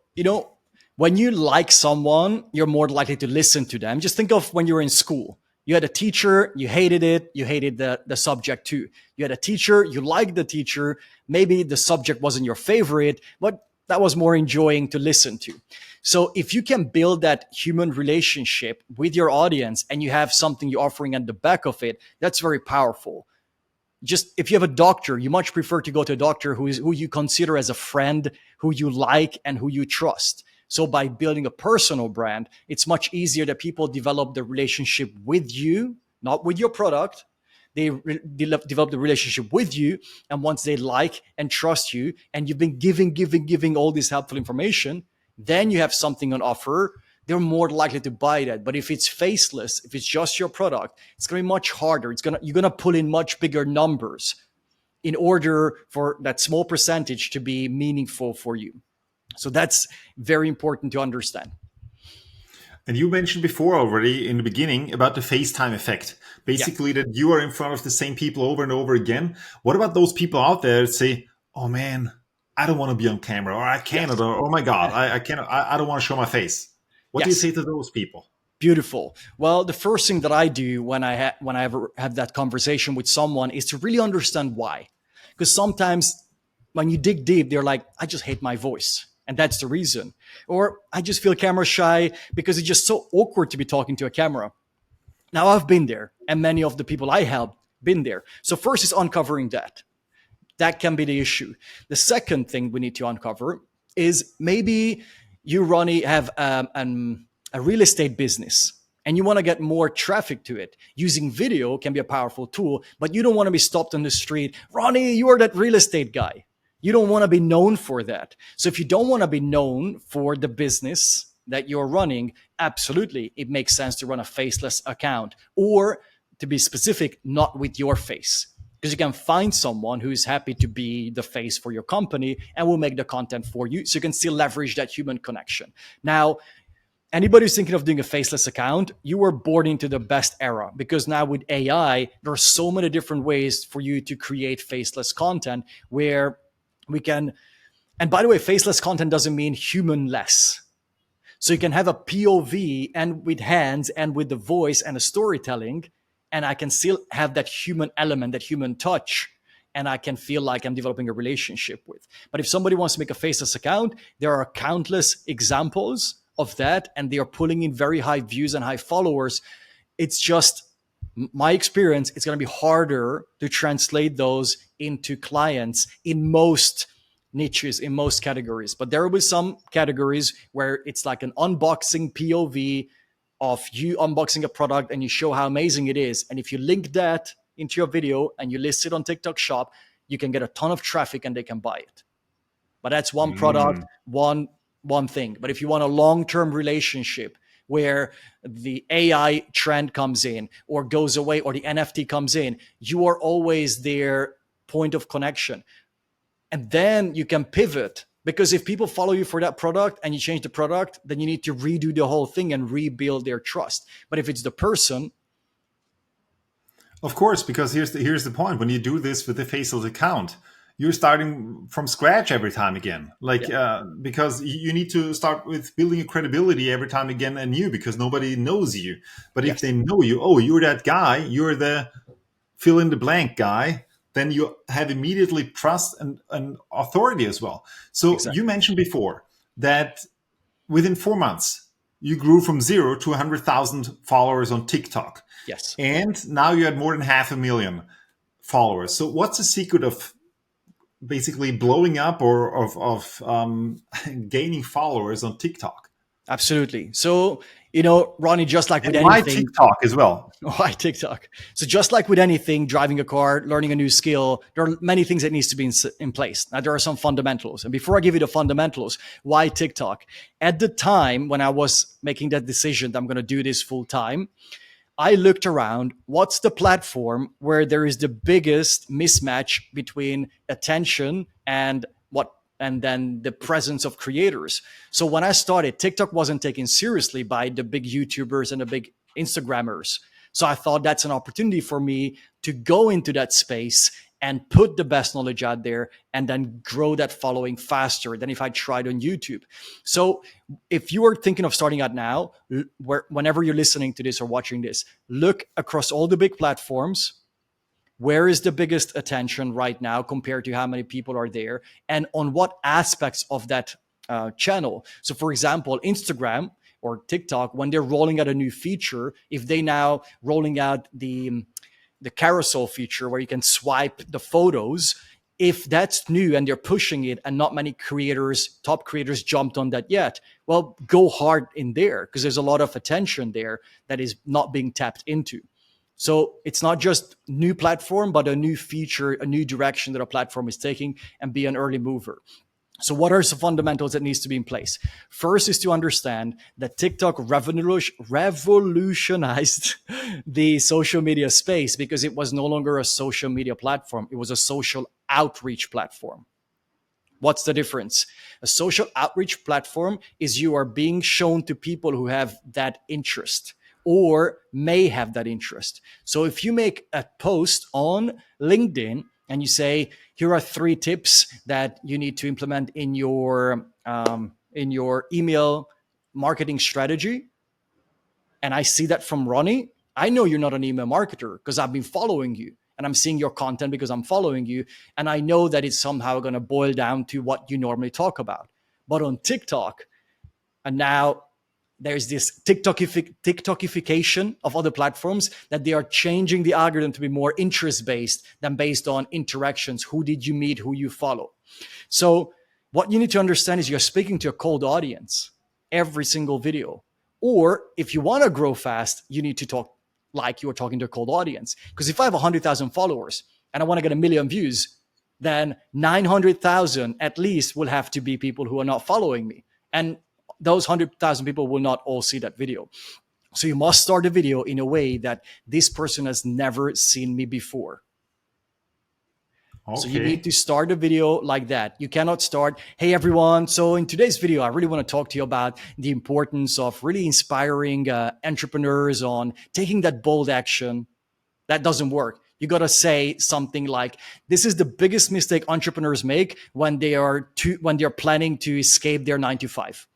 when you like someone, you're more likely to listen to them. Just think of when you were in school. You had a teacher, you hated it, you hated the subject too. You had a teacher, you liked the teacher, maybe the subject wasn't your favorite, but that was more enjoying to listen to. So if you can build that human relationship with your audience and you have something you're offering at the back of it, that's very powerful. Just if you have a doctor, you much prefer to go to a doctor who you consider as a friend, who you like and who you trust. So by building a personal brand, it's much easier that people develop the relationship with you, not with your product. They develop the relationship with you. And once they like and trust you, and you've been giving all this helpful information, then you have something on offer, they're more likely to buy that. But if it's faceless, if it's just your product, it's going to be much harder. You're going to pull in much bigger numbers in order for that small percentage to be meaningful for you. So that's very important to understand. And you mentioned before already in the beginning about the FaceTime effect. Basically, that you are in front of the same people over and over again. What about those people out there that say, oh man, I don't want to be on camera, or I cannot, or oh my God, I cannot, I don't want to show my face. What do you say to those people? Beautiful. Well, the first thing that I do when I ever have that conversation with someone is to really understand why. Because sometimes when you dig deep, they're like, I just hate my voice. And that's the reason. Or I just feel camera shy because it's just so awkward to be talking to a camera. Now I've been there, and many of the people I help been there. So first is uncovering that. That can be the issue. The second thing we need to uncover is maybe you, Ronny, have a real estate business and you want to get more traffic to it. Using video can be a powerful tool, but you don't want to be stopped on the street. Ronny, you are that real estate guy. You don't want to be known for that. So if you don't want to be known for the business that you're running, absolutely, it makes sense to run a faceless account, or to be specific, not with your face. Because you can find someone who's happy to be the face for your company and will make the content for you. So you can still leverage that human connection. Now, anybody who's thinking of doing a faceless account, you were born into the best era, because now with AI, there are so many different ways for you to create faceless content where we can, and by the way, faceless content doesn't mean human-less. So you can have a POV and with hands and with the voice and a storytelling, and I can still have that human element, that human touch, and I can feel like I'm developing a relationship with. But if somebody wants to make a faceless account, there are countless examples of that, and they are pulling in very high views and high followers. It's just my experience, it's going to be harder to translate those into clients in most niches, in most categories. But there will be some categories where it's like an unboxing POV of you unboxing a product and you show how amazing it is. And if you link that into your video and you list it on TikTok Shop, you can get a ton of traffic and they can buy it. But that's one product, one thing. But if you want a long-term relationship where the AI trend comes in or goes away, or the NFT comes in, you are always their point of connection. And then you can pivot, because if people follow you for that product and you change the product, then you need to redo the whole thing and rebuild their trust. But if it's the person, Of course, because here's the point. When you do this with a faceless account, you're starting from scratch every time again. Because you need to start with building a credibility every time again anew, because nobody knows you. But if they know you, oh, you're that guy, you're the fill in the blank guy, then you have immediately trust and authority as well. So You mentioned before that within 4 months, you grew from 0 to 100,000 followers on TikTok. yes. And now you had more than 500,000 followers. So what's the secret of basically blowing up or of gaining followers on TikTok? Absolutely. So, Ronnie, just like with And why anything, TikTok as well? why TikTok? So just like with anything, driving a car, learning a new skill, there are many things that needs to be in place. Now, there are some fundamentals. And before I give you the fundamentals, why TikTok? At the time when I was making that decision that I'm going to do this full time, I looked around, what's the platform where there is the biggest mismatch between attention and then the presence of creators. So when I started, TikTok wasn't taken seriously by the big YouTubers and the big Instagrammers. So I thought that's an opportunity for me to go into that space and put the best knowledge out there and then grow that following faster than if I tried on YouTube. So if you are thinking of starting out now, whenever you're listening to this or watching this, look across all the big platforms. Where is the biggest attention right now compared to how many people are there, and on what aspects of that channel? So for example, Instagram or TikTok, when they're rolling out a new feature, if they now rolling out the carousel feature where you can swipe the photos, if that's new and they're pushing it and not many top creators jumped on that yet, well, go hard in there, because there's a lot of attention there that is not being tapped into. So it's not just new platform, but a new feature, a new direction that a platform is taking, and be an early mover. So what are some fundamentals that needs to be in place? First is to understand that TikTok revolutionized the social media space, because it was no longer a social media platform. It was a social outreach platform. What's the difference? A social outreach platform is you are being shown to people who have that interest or may have that interest. So if you make a post on LinkedIn and you say, here are 3 tips that you need to implement in your email marketing strategy, and I see that from Ronny, I know you're not an email marketer because I've been following you and I'm seeing your content because I'm following you. And I know that it's somehow going to boil down to what you normally talk about. But on TikTok, and now there's this TikTokification of other platforms, that they are changing the algorithm to be more interest-based than based on interactions. Who did you meet? Who you follow? So what you need to understand is you're speaking to a cold audience every single video. Or if you want to grow fast, you need to talk like you're talking to a cold audience. Because if I have 100,000 followers and I want to get 1 million views, then 900,000 at least will have to be people who are not following me. And those 100,000 people will not all see that video. So you must start a video in a way that this person has never seen me before. So you need Okay. to start a video like that. You cannot start, hey everyone, so in today's video, I really want to talk to you about the importance of really inspiring entrepreneurs on taking that bold action. That doesn't work. You got to say something like, this is the biggest mistake entrepreneurs make when they're planning to escape their 9 to 5.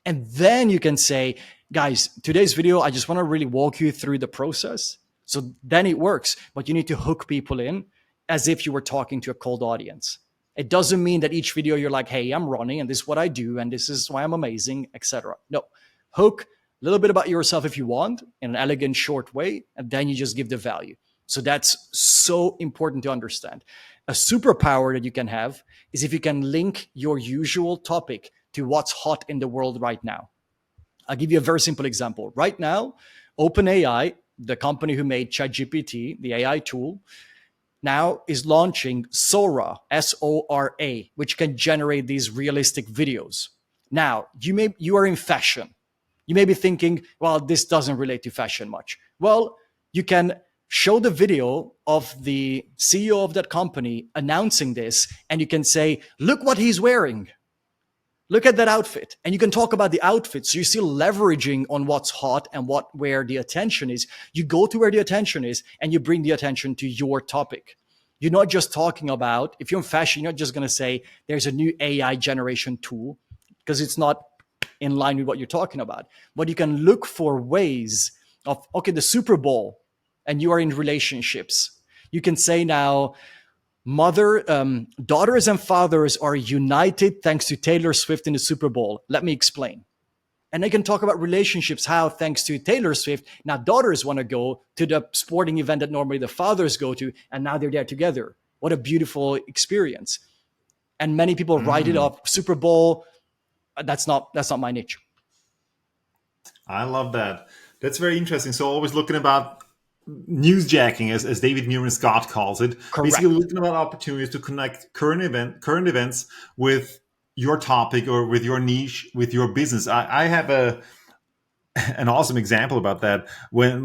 And then you can say, guys, today's video, I just want to really walk you through the process. So then it works, but you need to hook people in as if you were talking to a cold audience. It doesn't mean that each video you're like, hey, I'm Ronny and this is what I do and this is why I'm amazing, etc. No, hook a little bit about yourself if you want in an elegant, short way, and then you just give the value. So that's so important to understand. A superpower that you can have is if you can link your usual topic to what's hot in the world right now. I'll give you a very simple example. Right now, OpenAI, the company who made ChatGPT, the AI tool, now is launching Sora, Sora, which can generate these realistic videos. Now, you are in fashion. You may be thinking, well, this doesn't relate to fashion much. Well, you can show the video of the CEO of that company announcing this, and you can say, look what he's wearing. Look at that outfit. And you can talk about the outfit. So you're still leveraging on what's hot and where the attention is. You go to where the attention is and you bring the attention to your topic. You're not just talking about, if you're in fashion, you're not just going to say there's a new AI generation tool, because it's not in line with what you're talking about. But you can look for ways of, okay, the Super Bowl, and you are in relationships. You can say now, daughters and fathers are united thanks to Taylor Swift in the Super Bowl. Let me explain. And they can talk about relationships, how thanks to Taylor Swift, now daughters want to go to the sporting event that normally the fathers go to, and now they're there together. What a beautiful experience. And many people write it off. Super Bowl, that's not my niche. I love that. That's very interesting. So always looking about newsjacking, as David Newman Scott calls it. Correct. Basically looking about opportunities to connect current events with your topic or with your niche, with your business. I have an awesome example about that. When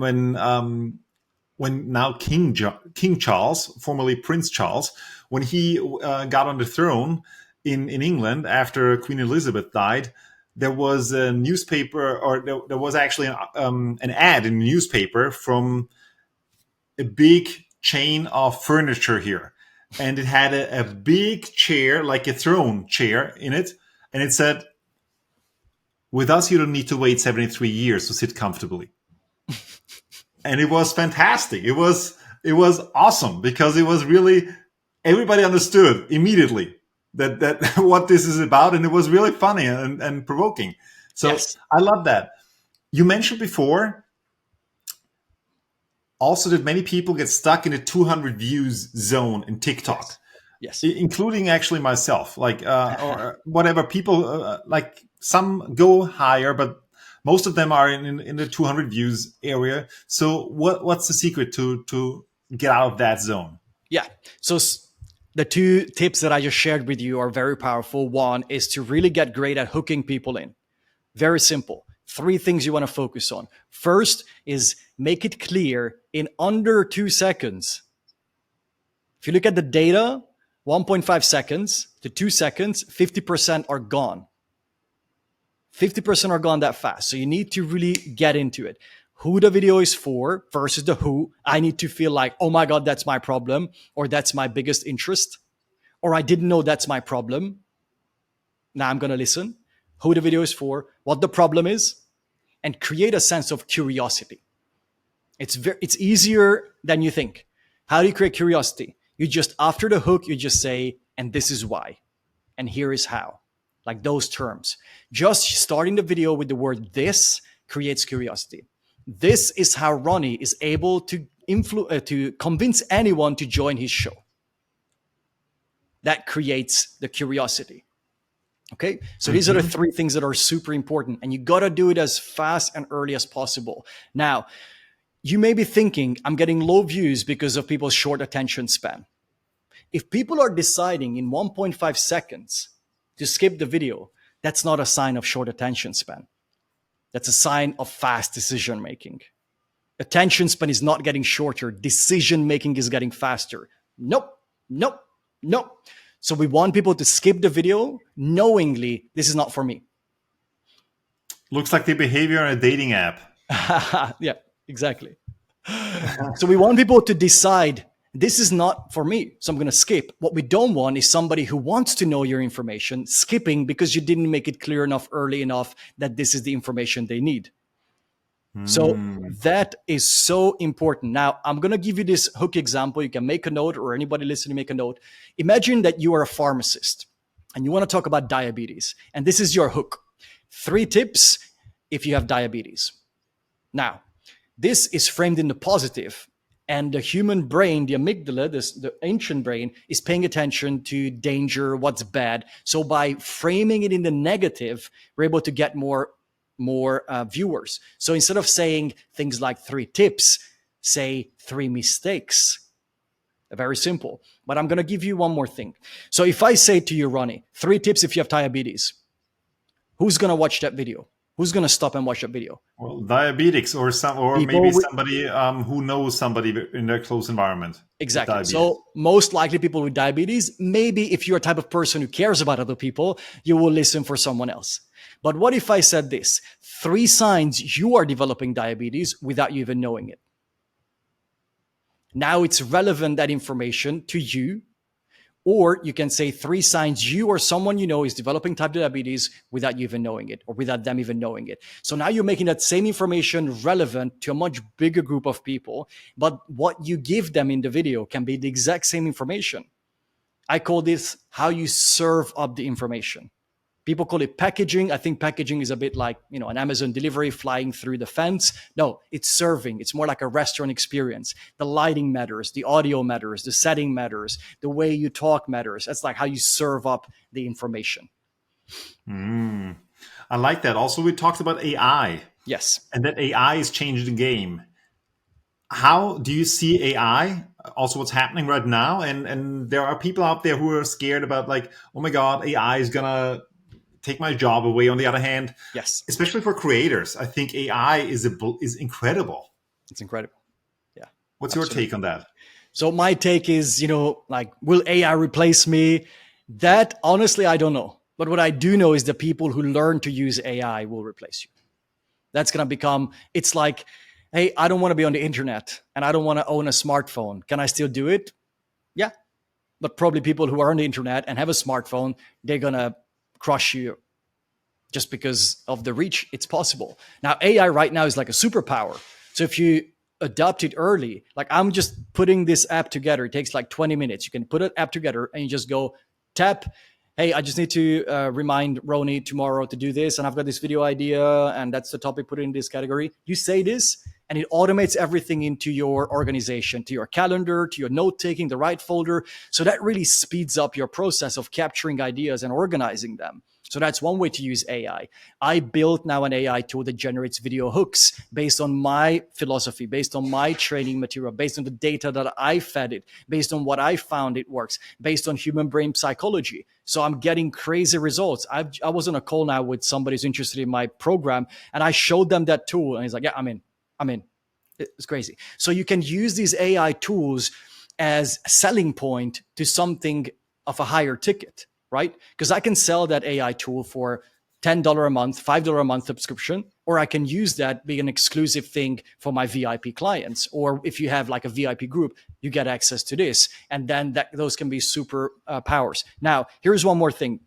now King Charles, formerly Prince Charles, when he got on the throne in England after Queen Elizabeth died, there was a newspaper, or there was actually an ad in the newspaper from a big chain of furniture here. And it had a big chair, like a throne chair in it. And it said, with us, you don't need to wait 73 years to sit comfortably. And it was fantastic. It was awesome, because it was really, everybody understood immediately that what this is about. And it was really funny and provoking. So yes. I love that. You mentioned before also that many people get stuck in a 200 views zone in TikTok. Yes. Including actually myself, or whatever. People like some go higher, but most of them are in the 200 views area. So what's the secret to get out of that zone? Yeah. So the two tips that I just shared with you are very powerful. One is to really get great at hooking people in. Very simple. 3 things you want to focus on. First is make it clear in under 2 seconds. If you look at the data, 1.5 seconds to 2 seconds, 50% are gone. 50% are gone that fast. So you need to really get into it. Who the video is for versus the who. I need to feel like, oh my God, that's my problem, or that's my biggest interest, or I didn't know that's my problem. Now I'm going to listen. Who the video is for, what the problem is, and create a sense of curiosity. It's easier than you think. How do you create curiosity? You just, after the hook, you just say, and this is why, and here is how. Like those terms. Just starting the video with the word this creates curiosity. This is how Ronny is able to convince anyone to join his show. That creates the curiosity. Okay, so these are the 3 things that are super important, and you got to do it as fast and early as possible. Now, you may be thinking, I'm getting low views because of people's short attention span. If people are deciding in 1.5 seconds to skip the video, that's not a sign of short attention span. That's a sign of fast decision making. Attention span is not getting shorter. Decision making is getting faster. Nope. Nope. Nope. So we want people to skip the video knowingly this is not for me. Looks like the behavior on a dating app. Yeah, exactly. So we want people to decide this is not for me, so I'm going to skip. What we don't want is somebody who wants to know your information skipping because you didn't make it clear enough early enough that this is the information they need. So that is so important. Now, I'm going to give you this hook example. You can make a note, or anybody listening, make a note. Imagine that you are a pharmacist and you want to talk about diabetes. And this is your hook. 3 tips if you have diabetes. Now, this is framed in the positive. And the human brain, the amygdala, the ancient brain, is paying attention to danger, what's bad. So by framing it in the negative, we're able to get more viewers. So instead of saying things like 3 tips, say 3 mistakes. Very simple. But I'm going to give you one more thing. So if I say to you, Ronny, 3 tips if you have diabetes, who's going to watch that video? Who's going to stop and watch that video? Well, diabetics or maybe somebody who knows somebody in their close environment. Exactly. So most likely people with diabetes, maybe if you're a type of person who cares about other people, you will listen for someone else. But what if I said this? 3 signs you are developing diabetes without you even knowing it. Now it's relevant, that information, to you. Or you can say 3 signs you or someone you know is developing type 2 diabetes without you even knowing it, or without them even knowing it. So now you're making that same information relevant to a much bigger group of people, but what you give them in the video can be the exact same information. I call this how you serve up the information. People call it packaging. I think packaging is a bit like, an Amazon delivery flying through the fence. No, it's serving. It's more like a restaurant experience. The lighting matters, the audio matters, the setting matters, the way you talk matters. That's like how you serve up the information. I like that. Also, we talked about AI. Yes. And that AI is changing the game. How do you see AI? Also, what's happening right now? And there are people out there who are scared about like, oh my God, AI is going to take my job away. On the other hand, yes, especially for creators, I think AI is incredible. It's incredible. Yeah. What's your take on that? So my take is, will AI replace me? That honestly, I don't know. But what I do know is the people who learn to use AI will replace you. That's going to become, it's like, hey, I don't want to be on the internet and I don't want to own a smartphone. Can I still do it? Yeah. But probably people who are on the internet and have a smartphone, they're going to crush you just because of the reach. It's possible. Now, AI right now is like a superpower. So if you adopt it early, like I'm just putting this app together, it takes like 20 minutes. You can put an app together and you just go tap, hey, I just need to remind Ronny tomorrow to do this. And I've got this video idea and that's the topic, put it in this category. You say this and it automates everything into your organization, to your calendar, to your note-taking, the right folder. So that really speeds up your process of capturing ideas and organizing them. So that's one way to use AI. I built now an AI tool that generates video hooks based on my philosophy, based on my training material, based on the data that I fed it, based on what I found it works, based on human brain psychology. So I'm getting crazy results. I was on a call now with somebody who's interested in my program, and I showed them that tool, and he's like, yeah, I'm in. It's crazy. So you can use these AI tools as a selling point to something of a higher ticket, right? Because I can sell that AI tool for $10 a month, $5 a month subscription, or I can use that be an exclusive thing for my VIP clients. Or if you have like a VIP group, you get access to this. And then those can be super powers. Now, here's one more thing.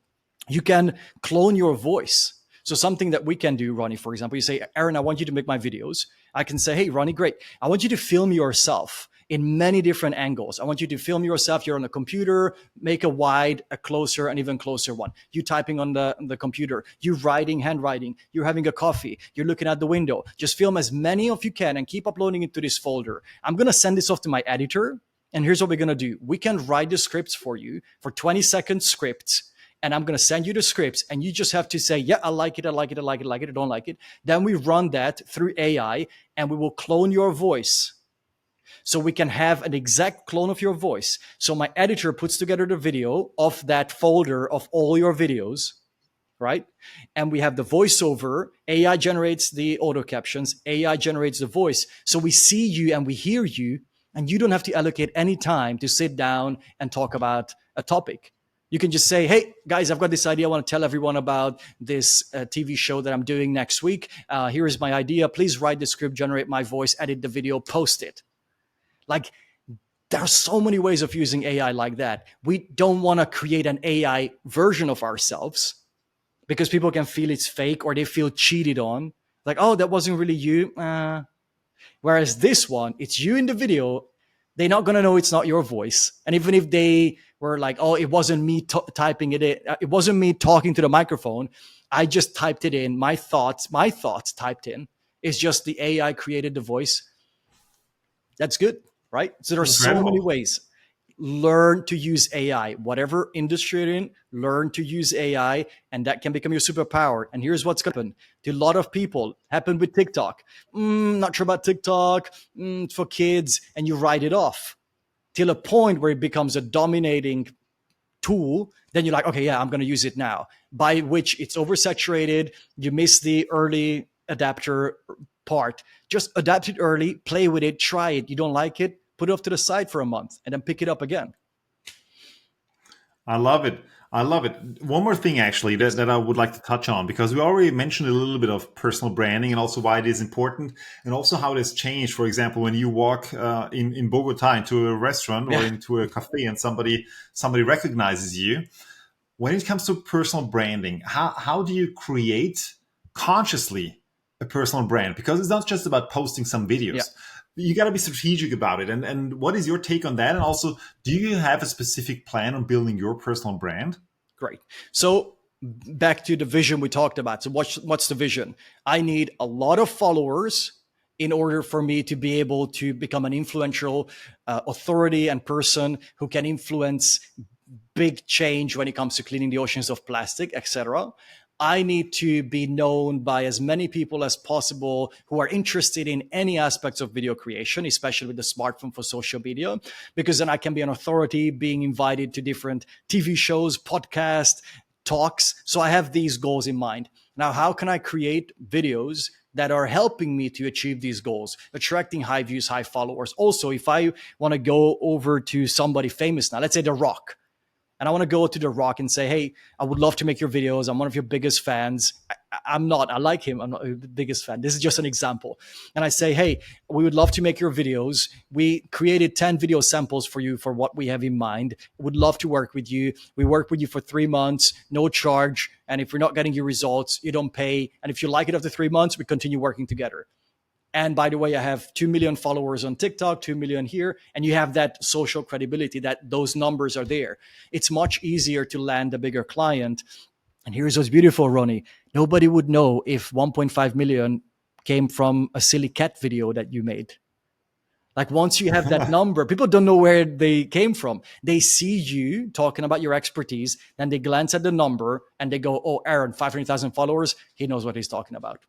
You can clone your voice. So something that we can do, Ronny, for example, you say, Aron, I want you to make my videos. I can say, hey, Ronny, great. I want you to film yourself in many different angles. I want you to film yourself. You're on a computer, make a wide, a closer, and even closer one. You typing on the computer, you writing, handwriting, you're having a coffee, you're looking out the window. Just film as many of you can and keep uploading it to this folder. I'm going to send this off to my editor. And here's what we're going to do. We can write the scripts for you for 20-second scripts. And I'm going to send you the scripts and you just have to say, yeah, I like it, I like it, I like it, I like it, I don't like it. Then we run that through AI and we will clone your voice. So we can have an exact clone of your voice. So my editor puts together the video of that folder of all your videos, right? And we have the voiceover. AI generates the auto captions. AI generates the voice. So we see you and we hear you. And you don't have to allocate any time to sit down and talk about a topic. You can just say, hey, guys, I've got this idea. I want to tell everyone about this TV show that I'm doing next week. Here is my idea. Please write the script, generate my voice, edit the video, post it. Like, there are so many ways of using AI like that. We don't want to create an AI version of ourselves because people can feel it's fake or they feel cheated on. Like, oh, that wasn't really you. Whereas this one, it's you in the video. They're not going to know it's not your voice. And even if they were like, oh, it wasn't me typing it in. It wasn't me talking to the microphone. I just typed it in. My thoughts typed in. It's just the AI created the voice. That's good, right? So there are so many ways. Learn to use AI. Whatever industry you're in, learn to use AI, and that can become your superpower. And here's what's going to happen to a lot of people. Happened with TikTok. Not sure about TikTok. It's for kids. And you write it off till a point where it becomes a dominating tool. Then you're like, okay, yeah, I'm going to use it now. By which it's oversaturated. You miss the early adapter part. Just adapt it early, play with it, try it. You don't like it, put it off to the side for a month and then pick it up again. I love it. I love it. One more thing, actually, that I would like to touch on, because we already mentioned a little bit of personal branding and also why it is important and also how it has changed. For example, when you walk in Bogota into a restaurant or into a cafe and somebody recognizes you. When it comes to personal branding, how do you create consciously a personal brand? Because it's not just about posting some videos. Yeah. You got to be strategic about it. And what is your take on that? And also, do you have a specific plan on building your personal brand? Great. So back to the vision we talked about. So what's the vision? I need a lot of followers in order for me to be able to become an influential authority and person who can influence big change when it comes to cleaning the oceans of plastic, etc. I need to be known by as many people as possible who are interested in any aspects of video creation, especially with the smartphone for social media, because then I can be an authority being invited to different TV shows, podcasts, talks. So I have these goals in mind. Now, how can I create videos that are helping me to achieve these goals, attracting high views, high followers? Also, if I want to go over to somebody famous now, let's say The Rock, and I want to go to The Rock and say, hey, I would love to make your videos. I'm one of your biggest fans. I'm not. I like him. I'm not the biggest fan. This is just an example. And I say, hey, we would love to make your videos. We created 10 video samples for you for what we have in mind. Would love to work with you. We work with you for 3 months, no charge. And if we're not getting your results, you don't pay. And if you like it after 3 months, we continue working together. And by the way, I have 2 million followers on TikTok, 2 million here, and you have that social credibility that those numbers are there. It's much easier to land a bigger client. And here's what's beautiful, Ronny. Nobody would know if 1.5 million came from a silly cat video that you made. Like once you have that number, people don't know where they came from. They see you talking about your expertise, then they glance at the number and they go, oh, Aron, 500,000 followers. He knows what he's talking about.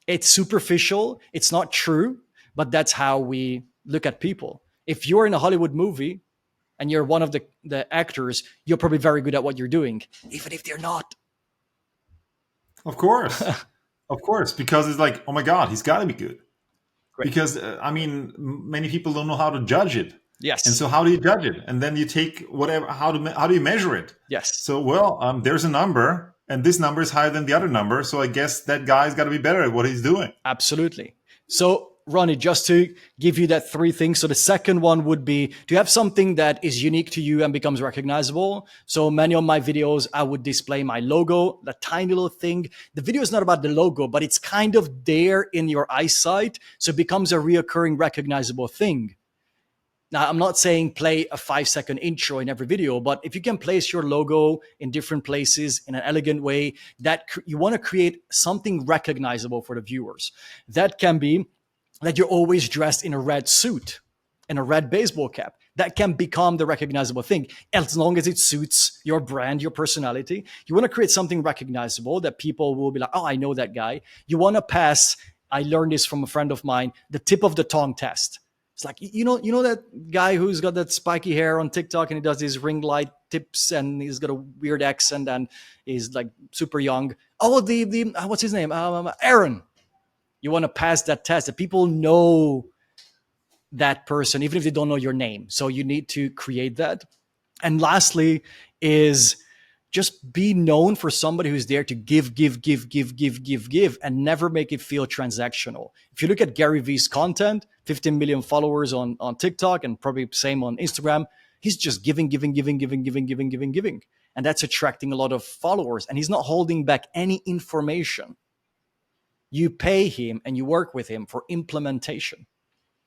It's superficial. It's not true, but that's how we look at people. If you're in a Hollywood movie and you're one of the actors, you're probably very good at what you're doing, even if they're not. Of course. Of course. Because it's like, oh my God, he's got to be good. Great. Because, many people don't know how to judge it. Yes. And so how do you judge it? And then you take whatever, how do you measure it? Yes. So, there's a number. And this number is higher than the other number. So I guess that guy's got to be better at what he's doing. Absolutely. So, Ronny, just to give you that 3 things. So the second one would be to have something that is unique to you and becomes recognizable. So many of my videos, I would display my logo, the tiny little thing. The video is not about the logo, but it's kind of there in your eyesight. So it becomes a reoccurring recognizable thing. Now, I'm not saying play a 5-second intro in every video, but if you can place your logo in different places in an elegant way, that you want to create something recognizable for the viewers. That can be that you're always dressed in a red suit and a red baseball cap. That can become the recognizable thing, as long as it suits your brand, your personality. You want to create something recognizable that people will be like, oh, I know that guy. You want to pass, I learned this from a friend of mine, the tip of the tongue test. It's like, you know that guy who's got that spiky hair on TikTok and he does these ring light tips and he's got a weird accent and he's like super young. Oh, the what's his name? Aron. You want to pass that test that people know that person, even if they don't know your name. So you need to create that. And lastly is just be known for somebody who's there to give, and never make it feel transactional. If you look at Gary Vee's content, 15 million followers on TikTok and probably same on Instagram, he's just giving. And that's attracting a lot of followers. And he's not holding back any information. You pay him and you work with him for implementation.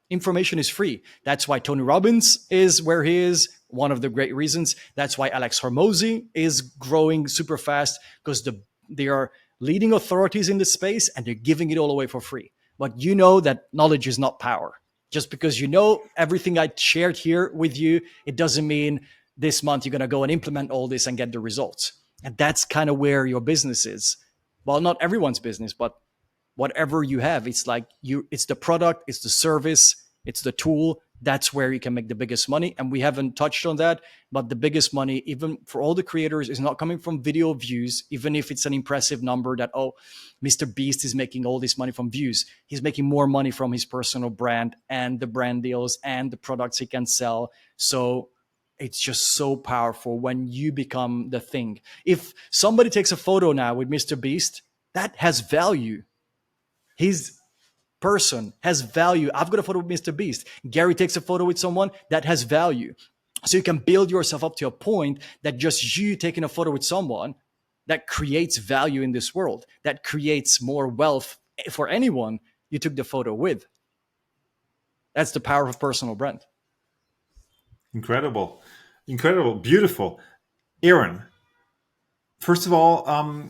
Information is free. That's why Tony Robbins is where he is, one of the great reasons. That's why Alex Hormozy is growing super fast, because they are leading authorities in the space and they're giving it all away for free. But you know that knowledge is not power. Just because you know everything I shared here with you, it doesn't mean this month you're going to go and implement all this and get the results. And that's kind of where your business is. Well, not everyone's business, but whatever you have, it's like it's the product, it's the service, it's the tool. That's where you can make the biggest money. And we haven't touched on that, but the biggest money, even for all the creators, is not coming from video views, even if it's an impressive number that, oh, Mr. Beast is making all this money from views. He's making more money from his personal brand and the brand deals and the products he can sell. So it's just so powerful when you become the thing. If somebody takes a photo now with Mr. Beast, that has value. His person has value. I've got a photo with Mr. Beast. Gary takes a photo with someone that has value. So you can build yourself up to a point that just you taking a photo with someone that creates value in this world, that creates more wealth for anyone you took the photo with. That's the power of personal brand. Incredible. Beautiful. Aron, first of all,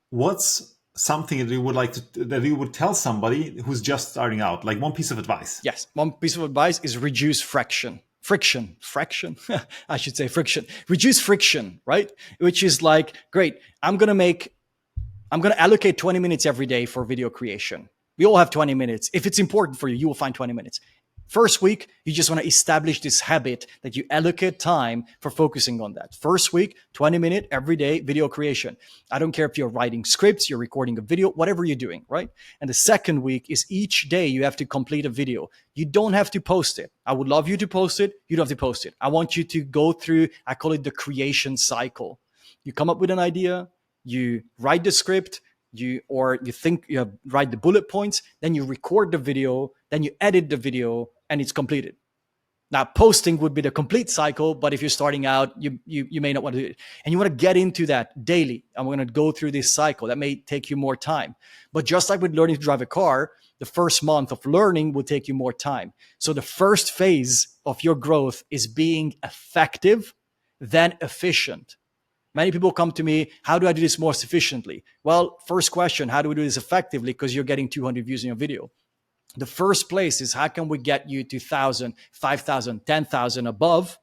what's something that you would tell somebody who's just starting out, like one piece of advice? Yes, one piece of advice is reduce friction. I should say friction. Reduce friction, right? Which is like, great, I'm going to allocate 20 minutes every day for video creation. We all have 20 minutes. If it's important for you, you will find 20 minutes. First week, you just want to establish this habit that you allocate time for focusing on that. First week, 20-minute every day video creation. I don't care if you're writing scripts, you're recording a video, whatever you're doing, right? And the second week is each day you have to complete a video. You don't have to post it. I would love you to post it. You don't have to post it. I want you to go through, I call it the creation cycle. You come up with an idea, you write the script, you write the bullet points, then you record the video, then you edit the video, and it's completed. Now, posting would be the complete cycle, but if you're starting out, you may not want to do it. And you want to get into that daily. I'm going to go through this cycle. That may take you more time. But just like with learning to drive a car, the first month of learning will take you more time. So the first phase of your growth is being effective, then efficient. Many people come to me, how do I do this more efficiently? Well, first question, how do we do this effectively? Because you're getting 200 views in your video. The first place is how can we get you to 1,000, 5,000, 10,000 above?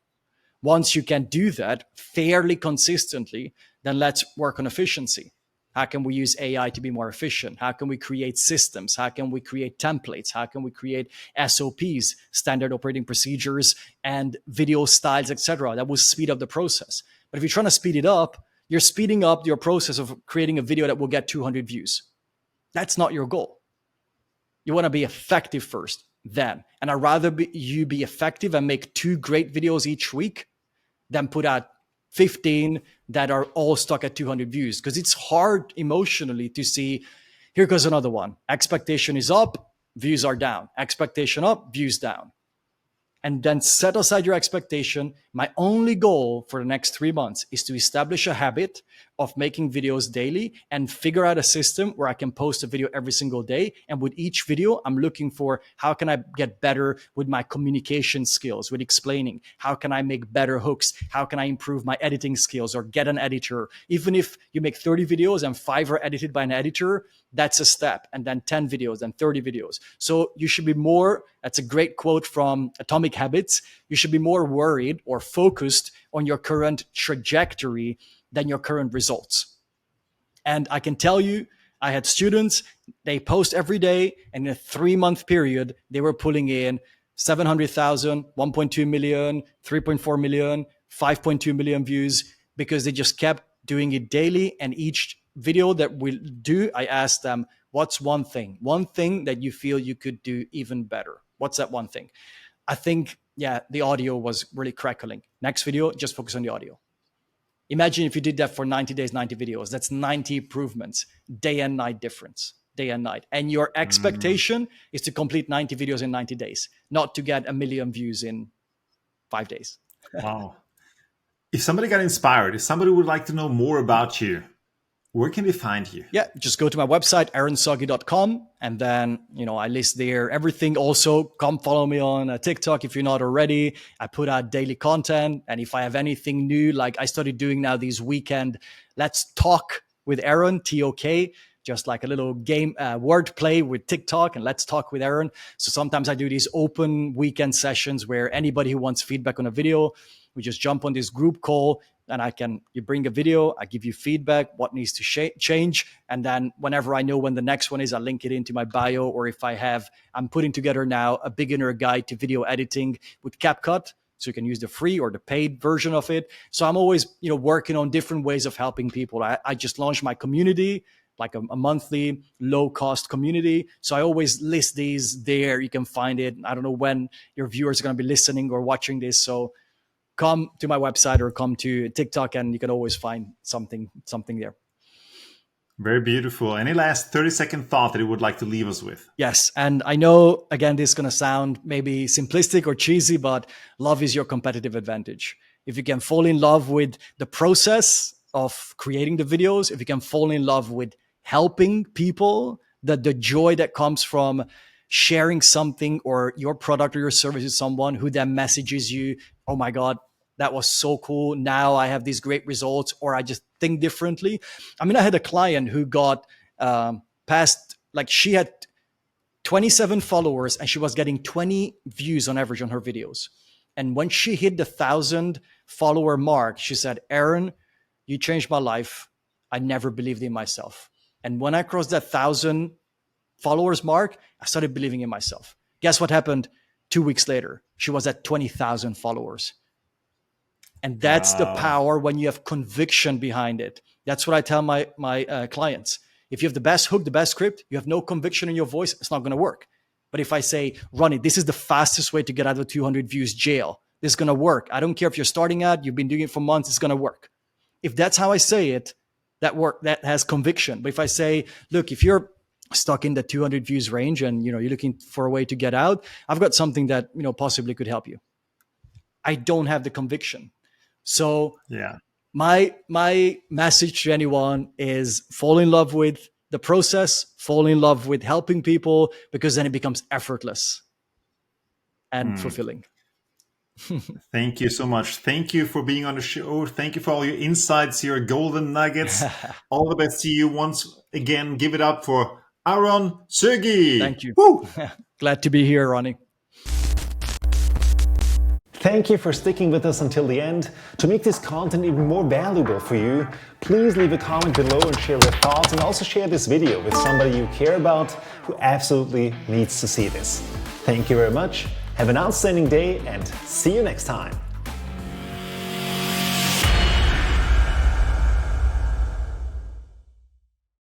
Once you can do that fairly consistently, then let's work on efficiency. How can we use AI to be more efficient? How can we create systems? How can we create templates? How can we create SOPs, standard operating procedures, and video styles, etc.? That will speed up the process. But if you're trying to speed it up, you're speeding up your process of creating a video that will get 200 views. That's not your goal. You want to be effective first, then. And I'd rather you be effective and make 2 great videos each week than put out 15 that are all stuck at 200 views. Because it's hard emotionally to see, here goes another one. Expectation is up, views are down. Expectation up, views down. And then set aside your expectation. My only goal for the next 3 months is to establish a habit of making videos daily and figure out a system where I can post a video every single day. And with each video, I'm looking for how can I get better with my communication skills, with explaining? How can I make better hooks? How can I improve my editing skills or get an editor? Even if you make 30 videos and 5 are edited by an editor, that's a step. And then 10 videos, then 30 videos. So you should be more, that's a great quote from Atomic Habits. You should be more worried or focused on your current trajectory than your current results. And I can tell you, I had students, they post every day, and in a 3-month period, they were pulling in 700,000, 1.2 million, 3.4 million, 5.2 million views, because they just kept doing it daily. And each video that we'll do, I asked them, what's one thing that you feel you could do even better? What's that one thing? I think, yeah, the audio was really crackling. Next video, just focus on the audio. Imagine if you did that for 90 days, 90 videos. That's 90 improvements, day and night difference, day and night. And your expectation is to complete 90 videos in 90 days, not to get 1 million views in 5 days. Wow. If somebody got inspired, if somebody would like to know more about you, where can they find you? Yeah, just go to my website, aronsögi.com. And then, I list there everything. Also, come follow me on TikTok if you're not already. I put out daily content. And if I have anything new, like I started doing now these weekend, Let's Talk with Aron, TOK, just like a little game wordplay with TikTok and Let's Talk with Aron. So sometimes I do these open weekend sessions where anybody who wants feedback on a video, we just jump on this group call and you bring a video, I give you feedback, what needs to change. And then whenever I know when the next one is, I link it into my bio. Or if I'm putting together now a beginner guide to video editing with CapCut. So you can use the free or the paid version of it. So I'm always, working on different ways of helping people. I just launched my community, like a monthly low cost community. So I always list these there. You can find it. I don't know when your viewers are going to be listening or watching this. So come to my website or come to TikTok and you can always find something there. Very beautiful. Any last 30-second thought that you would like to leave us with? Yes. And I know, again, this is going to sound maybe simplistic or cheesy, but love is your competitive advantage. If you can fall in love with the process of creating the videos, if you can fall in love with helping people, the joy that comes from sharing something or your product or your service with someone who then messages you, oh my God, that was so cool. Now I have these great results, or I just think differently. I mean, I had a client who got she had 27 followers and she was getting 20 views on average on her videos. And when she hit the 1,000 follower mark, she said, Aron, you changed my life. I never believed in myself. And when I crossed that 1,000 followers mark, I started believing in myself. Guess what happened 2 weeks later? She was at 20,000 followers. And that's the power when you have conviction behind it. That's what I tell my clients. If you have the best hook, the best script, you have no conviction in your voice, it's not going to work. But if I say, Ronny, this is the fastest way to get out of 200 views jail, this is going to work. I don't care if you're starting out, you've been doing it for months, it's going to work. If that's how I say it, that has conviction. But if I say, look, if you're stuck in the 200 views range and you're looking for a way to get out, I've got something that possibly could help you. I don't have the conviction. So yeah, my message to anyone is fall in love with the process, fall in love with helping people, because then it becomes effortless and fulfilling. Thank you so much. Thank you for being on the show. Thank you for all your insights, your golden nuggets. All the best to you. Once again, give it up for Aron Sögi. Thank you. Woo! Glad to be here, Ronny. Thank you for sticking with us until the end. To make this content even more valuable for you, please leave a comment below and share your thoughts, and also share this video with somebody you care about who absolutely needs to see this. Thank you very much. Have an outstanding day and see you next time.